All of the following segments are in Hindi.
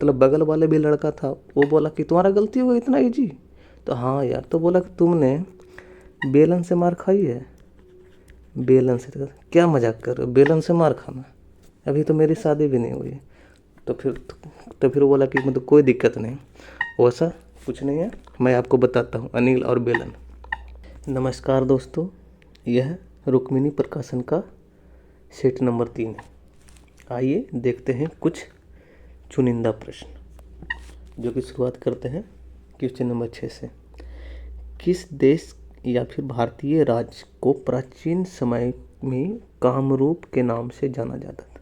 मतलब बगल वाले भी लड़का था, वो बोला कि तुम्हारा गलती हुआ इतना इजी। तो हाँ यार, तो बोला कि तुमने बेलन से मार खाई है। बेलन से? तो क्या मजाक कर रहे हो, बेलन से मार खाना? अभी तो मेरी शादी भी नहीं हुई है। तो फिर वो बोला कि मतलब कोई दिक्कत नहीं, वैसा कुछ नहीं है, मैं आपको बताता हूँ अनिल और बेलन। नमस्कार दोस्तों, यह रुक्मिणी प्रकाशन का सेट नंबर 3 है। आइए देखते हैं कुछ चुनिंदा प्रश्न, जो कि शुरुआत करते हैं क्वेश्चन नंबर 6 से। किस देश या फिर भारतीय राज्य को प्राचीन समय में कामरूप के नाम से जाना जाता था?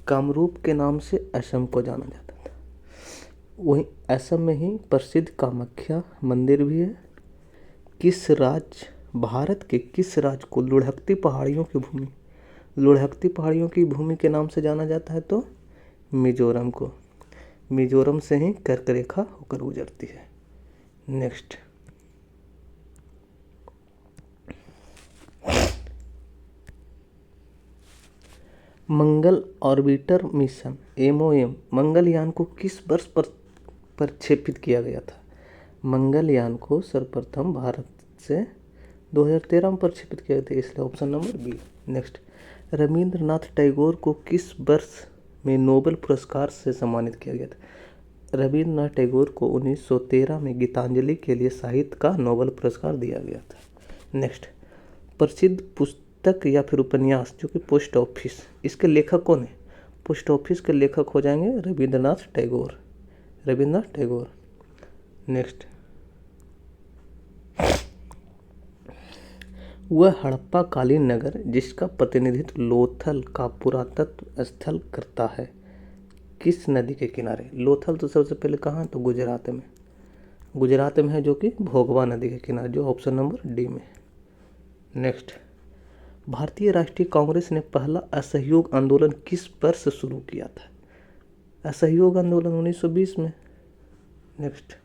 कामरूप के नाम से असम को जाना जाता था। वहीं असम में ही प्रसिद्ध कामाख्या मंदिर भी है। किस राज्य, भारत के किस राज्य को लुढ़कती पहाड़ियों की भूमि के नाम से जाना जाता है? तो मिजोरम को। मिजोरम से ही कर्क रेखा होकर गुजरती है। नेक्स्ट, मंगल ऑर्बिटर मिशन MOM मंगलयान को किस वर्ष पर प्रक्षेपित किया गया था? मंगलयान को सर्वप्रथम भारत से 2013 में प्रक्षेपित किया गया था, इसलिए option number B. Next, Rabindranath Tagore को किस वर्ष में नोबेल पुरस्कार से सम्मानित किया गया था? रविंद्रनाथ टैगोर को 1913 में गीतांजलि के लिए साहित्य का नोबेल पुरस्कार दिया गया था। नेक्स्ट, प्रसिद्ध पुस्तक या फिर उपन्यास जो कि पोस्ट ऑफिस, इसके लेखक कौन है? पोस्ट ऑफिस के लेखक हो जाएंगे रविंद्रनाथ टैगोर। नेक्स्ट, वह हड़प्पा कालीन नगर जिसका प्रतिनिधित्व लोथल का पुरातत्व स्थल करता है, किस नदी के किनारे? लोथल तो सबसे पहले कहाँ है? तो गुजरात में है, जो कि भोगवा नदी के किनारे, जो ऑप्शन नंबर डी में। नेक्स्ट, भारतीय राष्ट्रीय कांग्रेस ने पहला असहयोग आंदोलन किस वर्ष शुरू किया था? असहयोग आंदोलन 1920 में। नेक्स्ट,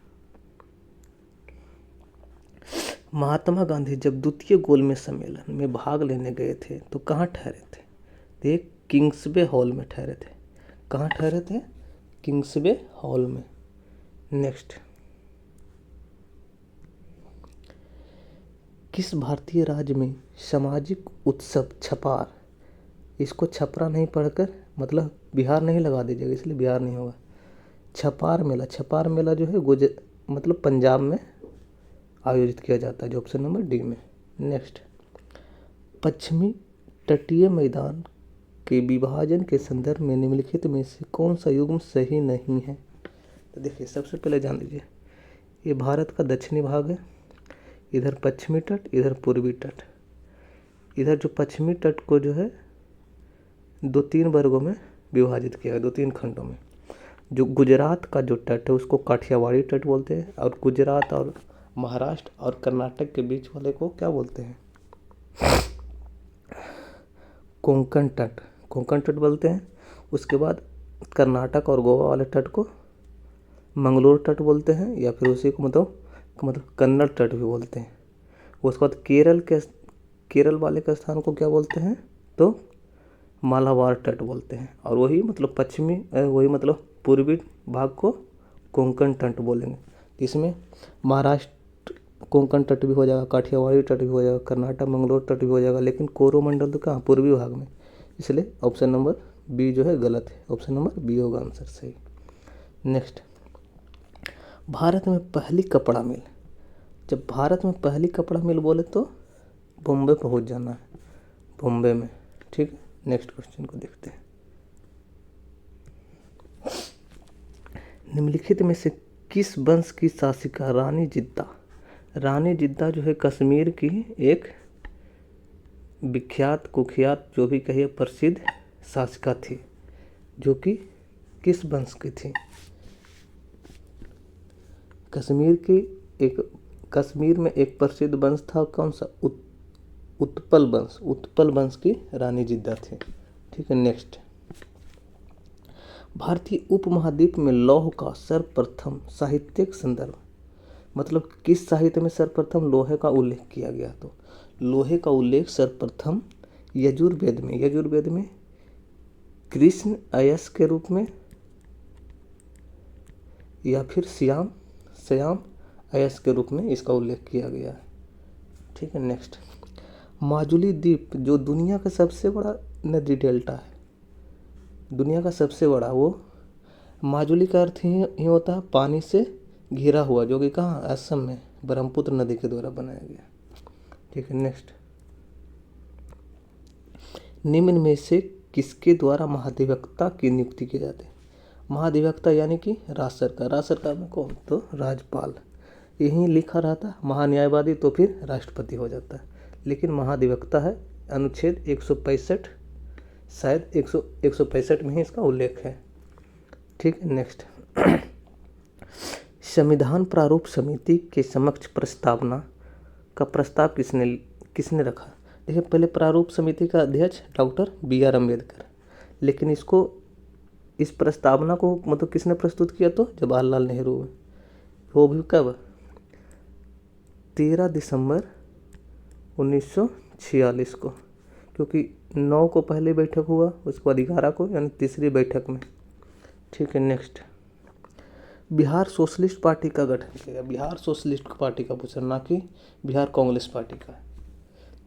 महात्मा गांधी जब द्वितीय गोलमेज सम्मेलन में भाग लेने गए थे तो कहाँ ठहरे थे? तो ये किंग्सवे हॉल में ठहरे थे। कहाँ ठहरे थे? किंग्सवे हॉल में। नेक्स्ट, किस भारतीय राज्य में सामाजिक उत्सव छपार, इसको छपरा नहीं पढ़कर मतलब बिहार नहीं लगा दीजिएगा, इसलिए बिहार नहीं होगा। छपार मेला जो है मतलब पंजाब में आयोजित किया जाता है, जो ऑप्शन नंबर डी में। नेक्स्ट, पश्चिमी तटीय मैदान के विभाजन के संदर्भ में निम्नलिखित में से कौन सा युग्म सही नहीं है? तो देखिए, सबसे पहले जान लीजिए, ये भारत का दक्षिणी भाग है, इधर पश्चिमी तट, इधर पूर्वी तट। इधर जो पश्चिमी तट को जो है 2-3 वर्गों में विभाजित किया है, 2-3 खंडों में। जो गुजरात का जो तट है उसको काठियावाड़ी तट बोलते हैं, और गुजरात और महाराष्ट्र और कर्नाटक के बीच वाले को क्या बोलते हैं? कोंकण तट बोलते हैं। उसके बाद कर्नाटक और गोवा वाले तट को मंगलोर तट बोलते हैं, या फिर उसी को मतलब कन्नड़ तट भी बोलते हैं। उसके बाद केरल वाले के स्थान को क्या बोलते हैं? तो मालाबार तट बोलते हैं। और वही मतलब पूर्वी भाग को कोंकण तट बोलेंगे। इसमें महाराष्ट्र कोंकण तट भी हो जाएगा, काठियावाड़ी तट भी हो जाएगा, कर्नाटक मंगलोर तट भी हो जाएगा, लेकिन कोरोमंडल तो कहाँ? पूर्वी भाग में। इसलिए ऑप्शन नंबर बी जो है गलत है, ऑप्शन नंबर बी होगा आंसर सही। नेक्स्ट, भारत में पहली कपड़ा मिल, जब भारत में पहली कपड़ा मिल बोले तो बॉम्बे पहुंच जाना है, बॉम्बे में। ठीक है, नेक्स्ट क्वेश्चन को देखते हैं। निम्नलिखित में से किस वंश की शासिका रानी जिद्दा जो है कश्मीर की एक विख्यात कुख्यात जो भी कहिए प्रसिद्ध शासिका थी, जो कि किस वंश की थी? कश्मीर में एक प्रसिद्ध वंश था, कौन सा? उत्पल वंश की रानी जिद्दा थी। ठीक है, नेक्स्ट, भारतीय उपमहाद्वीप में लौह का सर्वप्रथम साहित्यिक संदर्भ, मतलब किस साहित्य में सर्वप्रथम लोहे का उल्लेख किया गया? तो लोहे का उल्लेख सर्वप्रथम यजुर्वेद में कृष्ण अयस के रूप में या फिर श्याम श्याम अयस के रूप में इसका उल्लेख किया गया है। ठीक है, नेक्स्ट, माजुली द्वीप जो दुनिया का सबसे बड़ा नदी डेल्टा है, दुनिया का सबसे बड़ा, वो माजुली का अर्थ ही होता है पानी से घिरा हुआ, जो कि कहाँ, असम में ब्रह्मपुत्र नदी के द्वारा बनाया गया। ठीक है, नेक्स्ट, निम्न में से किसके द्वारा महाधिवक्ता की नियुक्ति की जाती है? महाधिवक्ता यानी कि राज्य सरकार में कौन, तो राज्यपाल। यहीं लिखा रहता है महान्यायवादी तो फिर राष्ट्रपति हो जाता है, लेकिन महाधिवक्ता है अनुच्छेद 165, शायद 165 में ही इसका उल्लेख है। ठीक है, नेक्स्ट, संविधान प्रारूप समिति के समक्ष प्रस्तावना का प्रस्ताव किसने रखा? देखिए, पहले प्रारूप समिति का अध्यक्ष डॉक्टर BR अम्बेडकर, लेकिन इस प्रस्तावना को मतलब किसने प्रस्तुत किया, तो जवाहरलाल नेहरू। वो भी कब, 13 दिसंबर 1946 को, क्योंकि 9 को पहले बैठक हुआ, उसके बाद 11 को, यानी तीसरी बैठक में। ठीक है, नेक्स्ट, बिहार सोशलिस्ट पार्टी का गठन किया गया। बिहार सोशलिस्ट पार्टी का पूछा, ना कि बिहार कांग्रेस पार्टी का।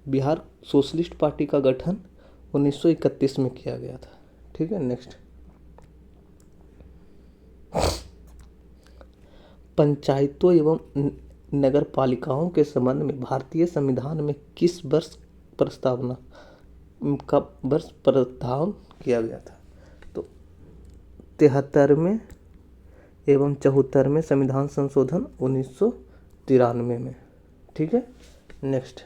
बिहार सोशलिस्ट पार्टी का गठन 1931 में किया गया था। ठीक है, नेक्स्ट, पंचायतों एवं नगर पालिकाओं के संबंध में भारतीय संविधान में किस वर्ष प्रस्तावना का प्रावधान किया गया था? तो 73वें एवं 74वें संविधान संशोधन 1993 में। ठीक है, नेक्स्ट,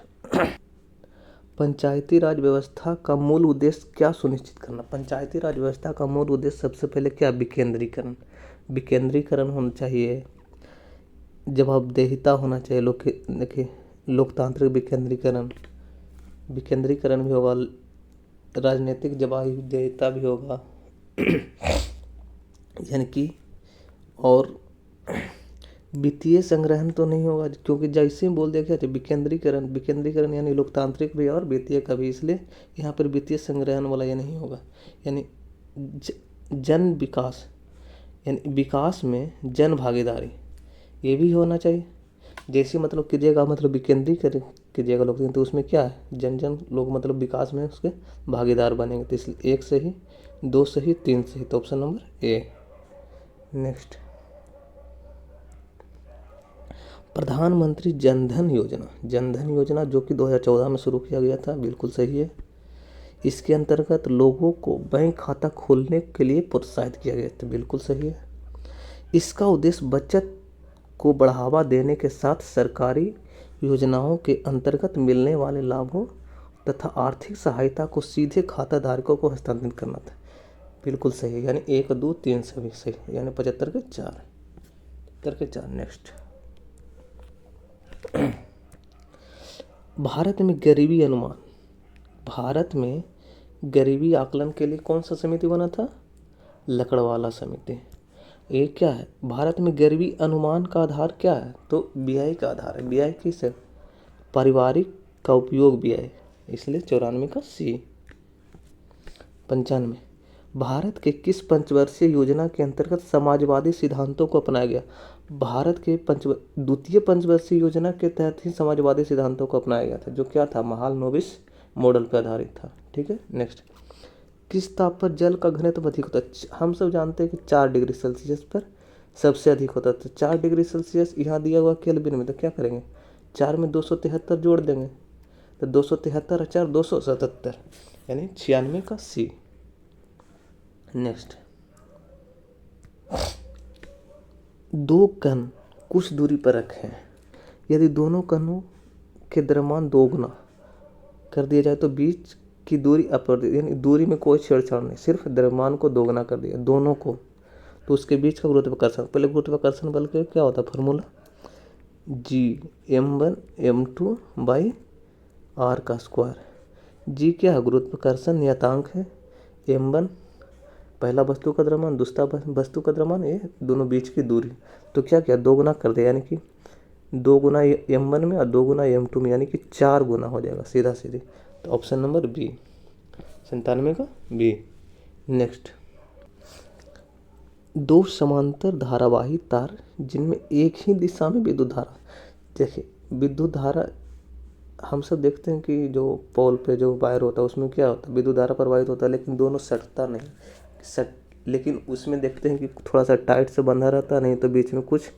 पंचायती राज व्यवस्था का मूल उद्देश्य क्या सुनिश्चित करना? पंचायती राज व्यवस्था का मूल उद्देश्य सबसे पहले क्या, विकेंद्रीकरण। विकेंद्रीकरण होना चाहिए, जवाबदेहिता होना चाहिए, देखिए लोकतांत्रिक विकेंद्रीकरण भी होगा, राजनीतिक जवाबदेहिता भी होगा यानी कि, और वित्तीय संग्रहण तो नहीं होगा, क्योंकि जैसे ही बोल दिया गया विकेंद्रीकरण यानी लोकतांत्रिक भी और वित्तीय का भी, इसलिए यहाँ पर वित्तीय संग्रहण वाला ये नहीं होगा। यानी जन विकास, यानी विकास में जन भागीदारी, ये भी होना चाहिए। जैसे मतलब कीजिएगा, मतलब विकेंद्रीकरण कीजिएगा लोग, तो उसमें क्या है, जन लोग मतलब विकास में उसके भागीदार बनेंगे। तो इसलिए 1 से ही, 2 से ही, 3 से ही, तो ऑप्शन नंबर ए। नेक्स्ट, प्रधानमंत्री जनधन योजना जो कि 2014 में शुरू किया गया था, बिल्कुल सही है। इसके अंतर्गत लोगों को बैंक खाता खोलने के लिए प्रोत्साहित किया गया था, बिल्कुल सही है। इसका उद्देश्य बचत को बढ़ावा देने के साथ सरकारी योजनाओं के अंतर्गत मिलने वाले लाभों तथा आर्थिक सहायता को सीधे खाता धारकों को हस्तांतरित करना था, बिल्कुल सही है। यानी 1, 2, 3 सभी सही, यानी 75 के 4। नेक्स्ट, भारत में गरीबी आकलन के लिए कौन सा समिति बना था? लकड़वाला समिति। ये क्या है, भारत में गरीबी अनुमान का आधार क्या है? तो BI का आधार है। BI किस है? पारिवारिक का उपयोग BI, इसलिए 94 का C। 95, भारत के किस पंचवर्षीय योजना के अंतर्गत समाजवादी सिद्धांतों को अपनाया गया? भारत के द्वितीय पंचवर्षीय योजना के तहत ही समाजवादी सिद्धांतों को अपनाया गया था, जो क्या था, महालनोबिस मॉडल पर आधारित था। ठीक है, नेक्स्ट, किस ताप पर जल का घनत्व अधिक होता है? हम सब जानते हैं कि 4 डिग्री सेल्सियस पर सबसे अधिक होता है। तो 4 डिग्री सेल्सियस यहाँ दिया हुआ केल्विन में, तो क्या करेंगे, 4 में 273 जोड़ देंगे, तो 273 और 4 277, यानी 96 का C। नेक्स्ट, 2 कण कुछ दूरी पर रखें, यदि दोनों कणों के द्रव्यमान 2 गुना कर दिया जाए तो बीच की दूरी अपरिवर्तित, यानी दूरी में कोई छेड़छाड़ नहीं, सिर्फ द्रव्यमान को 2 गुना कर दिया दोनों को, तो उसके बीच का गुरुत्वाकर्षण, पहले गुरुत्वाकर्षण बल के क्या होता है फॉर्मूला, G(m1m2/r का स्क्वायर। G क्या है, गुरुत्वाकर्षण नियतांक है, m1 पहला वस्तु का द्रव्यमान, दूसरा वस्तु का द्रव्यमान, ये दोनों बीच की दूरी, तो क्या किया 2 गुना कर दिया, यानी कि 2 गुना m1 में और 2 गुना m2 में, यानी कि 4 गुना हो जाएगा सीधा सीधी। तो ऑप्शन नंबर B, 97 का B। नेक्स्ट, दो समांतर धारावाही तार जिनमें एक ही दिशा में विद्युत धारा। देखिए विद्युत धारा हम सब देखते हैं कि जो पोल पे जो वायर होता है उसमें क्या होता है, विद्युत धारा प्रवाहित होता है, लेकिन दोनों सटता नहीं सट लेकिन उसमें देखते हैं कि थोड़ा सा टाइट से बंधा रहता है, नहीं तो बीच में कुछ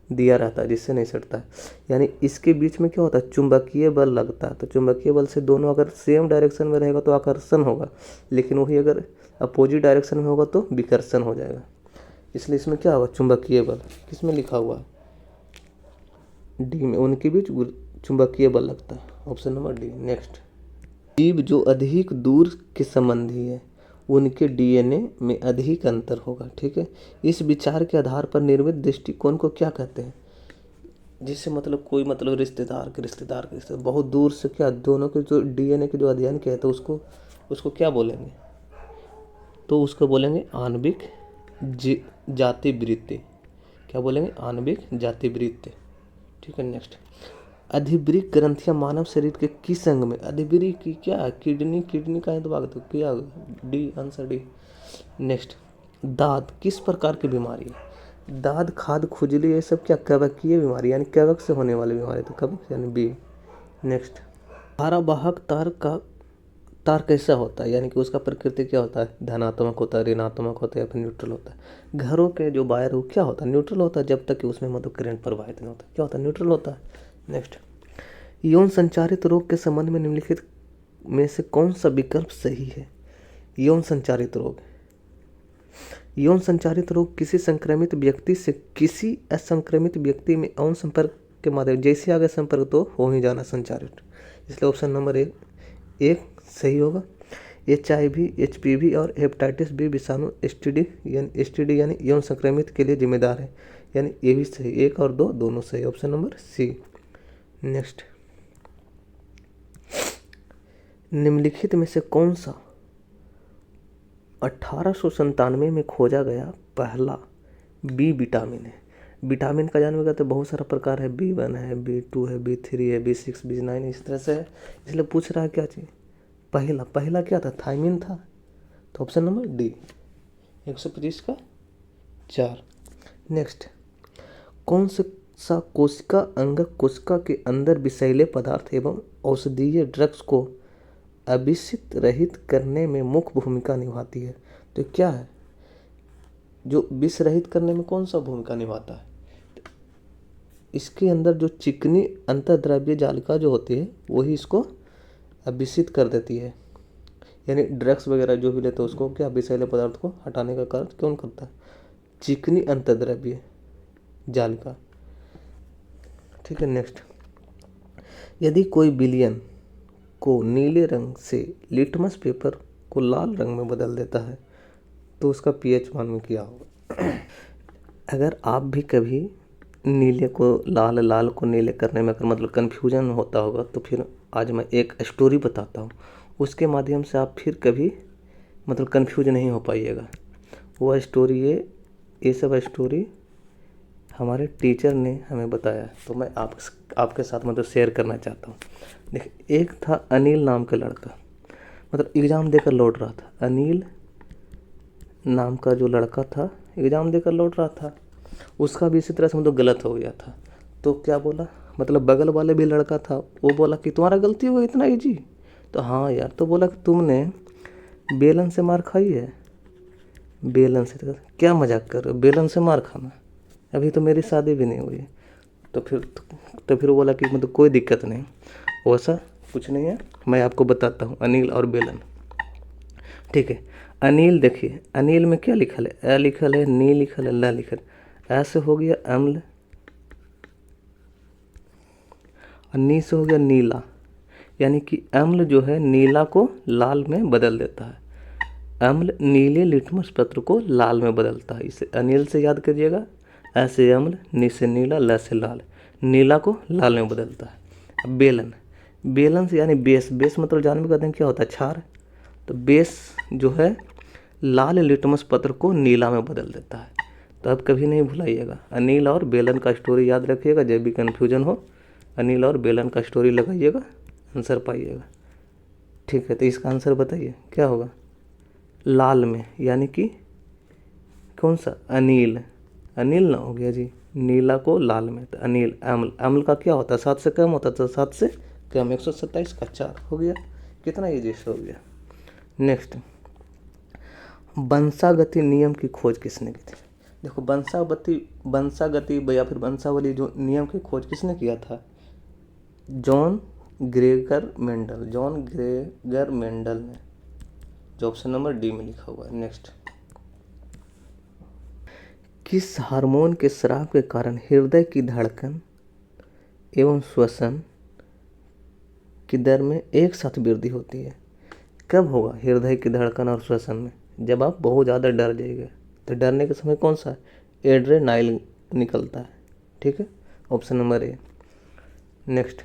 दिया रहता है जिससे नहीं सटता है। यानी इसके बीच में क्या होता है, चुंबकीय बल लगता है। तो चुंबकीय बल से दोनों अगर सेम डायरेक्शन में रहेगा तो आकर्षण होगा, लेकिन वही अगर अपोजिट डायरेक्शन में होगा तो विकर्षण हो जाएगा। इसलिए इसमें क्या होगा, चुंबकीय बल। किसमें लिखा हुआ है, डी में, उनके बीच चुंबकीय बल लगता है, ऑप्शन नंबर डी। नेक्स्ट, जीव जो अधिक दूर के संबंधी है उनके डीएनए में अधिक अंतर होगा। ठीक है, इस विचार के आधार पर निर्मित दृष्टिकोण को क्या कहते हैं, जिससे मतलब कोई मतलब रिश्तेदार के बहुत दूर से क्या दोनों के जो डीएनए के जो अध्ययन किया है तो उसको क्या बोलेंगे, तो उसको बोलेंगे आणविक जाति वृत्ति। क्या बोलेंगे, आणविक जाति वृत्ति। ठीक है, नेक्स्ट, अधिवृक्क ग्रंथियां मानव शरीर के किस अंग में, अधिवृक्क की क्या, किडनी का है तो भाग, तो क्या, डी, आंसर डी। नेक्स्ट, दाद किस प्रकार की बीमारी है, दाद, खाद, खुजली, ये सब क्या कवकीय बीमारी यानी कवक से होने वाली बीमारी, तो कवक यानी बी। नेक्स्ट, धारावाहक तार कैसा होता है, यानी कि उसका प्रकृति क्या होता है, धनात्मक होता है, ऋणात्मक होता है या फिर न्यूट्रल होता है। घरों के जो वायर हो क्या होता है, न्यूट्रल होता है, जब तक कि उसमें मतलब करंट प्रवाहित नहीं होता, क्या होता है, न्यूट्रल होता है। नेक्स्ट, यौन संचारित रोग के संबंध में निम्नलिखित में से कौन सा विकल्प सही है। यौन संचारित रोग, यौन संचारित रोग किसी संक्रमित व्यक्ति से किसी असंक्रमित व्यक्ति में यौन संपर्क के माध्यम, जैसे आगे संपर्क तो हो ही जाना संचारित, इसलिए ऑप्शन नंबर एक सही होगा। HIV, HPV और हेपेटाइटिस बी विषाणु STD यानी यौन संक्रमित के लिए जिम्मेदार है, यानी ये भी सही, 1 और 2 दोनों सही, ऑप्शन नंबर सी। नेक्स्ट, निम्नलिखित में से कौन सा 1897 में खोजा गया पहला बी विटामिन है। विटामिन का जानने तो बहुत सारा प्रकार है, B1 है, B2 है, B3 है, B6, B9 इस तरह से है, इसलिए पूछ रहा है क्या चीज़, पहला क्या था, थायमिन था, तो ऑप्शन नंबर डी, 125 का 4। नेक्स्ट, कौन सा कोशिका अंगक कोशिका के अंदर विषैले पदार्थ एवं औषधीय ड्रग्स को अभिसित रहित करने में मुख्य भूमिका निभाती है, तो क्या है, जो विष रहित करने में कौन सा भूमिका निभाता है, इसके अंदर जो चिकनी अंतर्द्रव्य जालिका जो होती है वही इसको अभिसित कर देती है, यानी ड्रग्स वगैरह जो भी लेते हैं उसको क्या विषैले पदार्थ को हटाने का कार्य कौन करता है, चिकनी अंतर्द्रव्य जालिका। ठीक है, नेक्स्ट, यदि कोई विलयन को नीले रंग से लिटमस पेपर को लाल रंग में बदल देता है तो उसका pH मान में क्या होगा। अगर आप भी कभी नीले को लाल को नीले करने में अगर मतलब कन्फ्यूजन होता होगा तो फिर आज मैं एक स्टोरी बताता हूँ, उसके माध्यम से आप फिर कभी मतलब कन्फ्यूज नहीं हो पाइएगा। वह स्टोरी ये सब स्टोरी हमारे टीचर ने हमें बताया, तो मैं आपके साथ मतलब शेयर करना चाहता हूँ। देखिए, एक था अनिल नाम का लड़का, मतलब एग्ज़ाम देकर लौट रहा था। अनिल नाम का जो लड़का था एग्ज़ाम देकर लौट रहा था, उसका भी इसी तरह से मतलब गलत हो गया था। तो क्या बोला, मतलब बगल वाले भी लड़का था, वो बोला कि तुम्हारा गलती हुआ इतना ईजी, तो हाँ यार, तो बोला कि तुमने बेलन से मार खाई है, बेलन से, तो क्या मजाक कर रहे हो, बेलन से मार खाना, अभी तो मेरी शादी भी नहीं हुई है। तो फिर वो बोला कि मतलब कोई दिक्कत नहीं, वैसा कुछ नहीं है, मैं आपको बताता हूँ अनिल और बेलन। ठीक है, अनिल, देखिए अनिल में क्या लिखल है, अ लिखल है, नी लिखल है, ल लिखल है, ऐसे हो गया अम्ल और नी से हो गया नीला, यानी कि अम्ल जो है नीला को लाल में बदल देता है, अम्ल नीले लिटमस पत्र को लाल में बदलता है। इसे अनिल से याद करिएगा, ऐसे अम्ल, नी से नीला, ल से लाल, नीला को लाल में बदलता है। अब बेलन से यानी बेस मतलब जानने में कहते हैं क्या होता है, क्षार, तो बेस जो है लाल लिटमस पत्र को नीला में बदल देता है। तो अब कभी नहीं भुलाइएगा, अनिल और बेलन का स्टोरी याद रखिएगा, जब भी कन्फ्यूजन हो अनिल और बेलन का स्टोरी लगाइएगा, आंसर पाइएगा। ठीक है, तो इसका आंसर बताइए क्या होगा, लाल में, यानी कि कौन सा? अनिल, अनिल ना हो गया जी, नीला को लाल में, तो अनिल। अम्ल, अम्ल का क्या होता है? 7 से कम होता है, तो 7 से कम, 127 का 4 हो गया। कितना ईजी से हो गया। नेक्स्ट, वंशागति नियम की खोज किसने की थी? देखो वंशागति या फिर वंशावली जो नियम की खोज किसने किया था? John Gregor Mendel, John Gregor Mendel ने, जो ऑप्शन नंबर डी में लिखा हुआ है। नेक्स्ट, किस हार्मोन के स्राव के कारण हृदय की धड़कन एवं श्वसन की दर में एक साथ वृद्धि होती है? कब होगा हृदय की धड़कन और श्वसन में? जब आप बहुत ज़्यादा डर जाइएगा, तो डरने के समय कौन सा? एड्रेनालिन निकलता है। ठीक है, ऑप्शन नंबर ए। नेक्स्ट,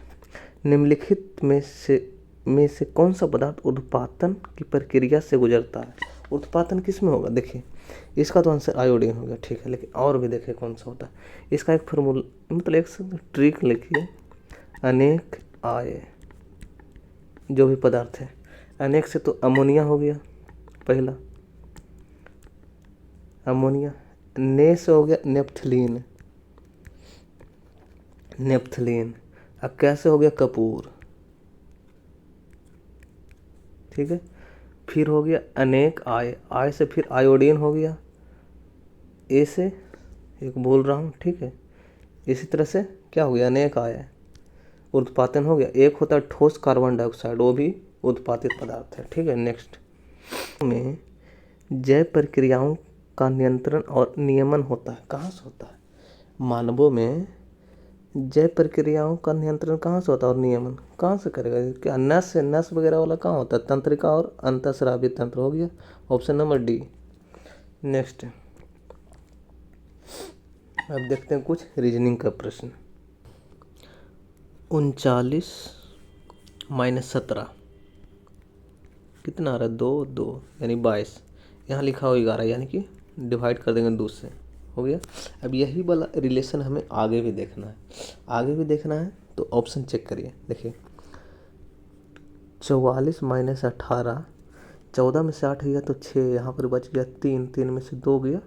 निम्नलिखित में से कौन सा पदार्थ उत्पादन की प्रक्रिया से गुजरता है? उत्पादन किस में होगा? देखिए, इसका तो आंसर आयोडीन हो गया। ठीक है, लेकिन और भी देखिए कौन सा होता है। इसका एक फॉर्मूला, मतलब एक ट्रिक लिखिए, अनेक आय, जो भी पदार्थ है, अनेक से तो अमोनिया हो गया पहला, अमोनिया। ने से हो गया नेप्थलीन, नेप्थलीन। अब कैसे हो गया? कपूर। ठीक है, फिर हो गया अनेक आय, आय से फिर आयोडीन हो गया, ए से एक बोल रहा हूँ। ठीक है, इसी तरह से क्या हो गया? अनेक आय, उत्पादन हो गया। एक होता है ठोस कार्बन डाइऑक्साइड, वो भी उत्पादित पदार्थ है। ठीक है, नेक्स्ट में जैव प्रक्रियाओं का नियंत्रण और नियमन होता है, कहाँ से होता है? मानवों में जैव प्रक्रियाओं का नियंत्रण कहाँ से होता है और नियमन कहाँ से करेगा? क्या नस से? नस वगैरह वाला कहाँ होता है? तंत्रिका और अंतःस्रावी तंत्र हो गया, ऑप्शन नंबर डी। नेक्स्ट, अब देखते हैं कुछ रीजनिंग का प्रश्न। 39 - 17 कितना आ रहा है? 2 2 यानी 22। यहाँ लिखा हो 11, यानी कि डिवाइड कर देंगे 2 से, हो गया। अब यही वाला रिलेशन हमें आगे भी देखना है, आगे भी देखना है, तो ऑप्शन चेक करिए। देखिए, 44 - 18, 14 में से 8 गया तो 6, यहाँ पर बच गया 3, 3 में से 2 गया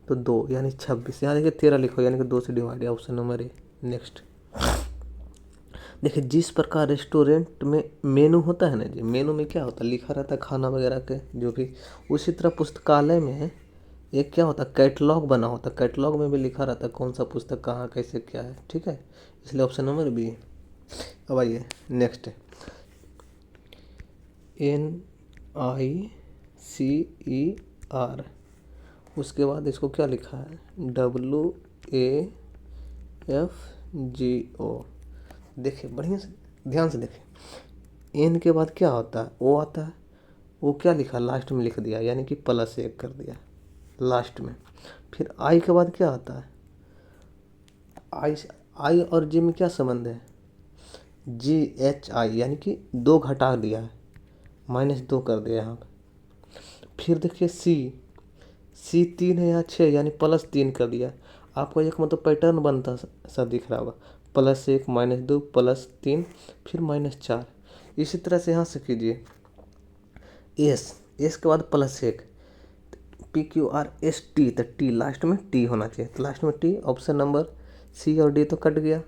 तो 2, यानी 26। यहाँ देखिए 13 लिखो, यानी कि 2 से डिवाइड है, ऑप्शन नंबर ए। नेक्स्ट, देखिए, जिस प्रकार रेस्टोरेंट में मेनू होता है ना जी, मेनू में क्या होता है? लिखा रहता है खाना वगैरह के जो भी, उसी तरह पुस्तकालय में एक क्या होता है? कैटलॉग बना होता है, कैटलॉग में भी लिखा रहता है कौन सा पुस्तक कहाँ कैसे क्या है। ठीक है, इसलिए ऑप्शन नंबर बी। अब आइए नेक्स्ट, NICER, उसके बाद इसको क्या लिखा है? WAFGO। देखिए बढ़िया से ध्यान से देखिए, एन के बाद क्या होता है? ओ आता है, वो क्या लिखा? लास्ट में लिख दिया, यानी कि +1 कर दिया लास्ट में। फिर आई के बाद क्या आता है? आई और जी में क्या संबंध है? GHI, यानी कि 2 घटा दिया है, -2 कर दिया यहाँ पे। फिर देखिए सी 3 है यहाँ 6, यानी +3 कर दिया। आपको एक मतलब पैटर्न बनता सा दिख रहा होगा, +1 -2 +3 फिर -4। इसी तरह से यहाँ से कीजिए, एस के बाद +1, PQRST, तो टी लास्ट में टी होना चाहिए, तो लास्ट में टी। ऑप्शन नंबर सी और डी तो कट गया,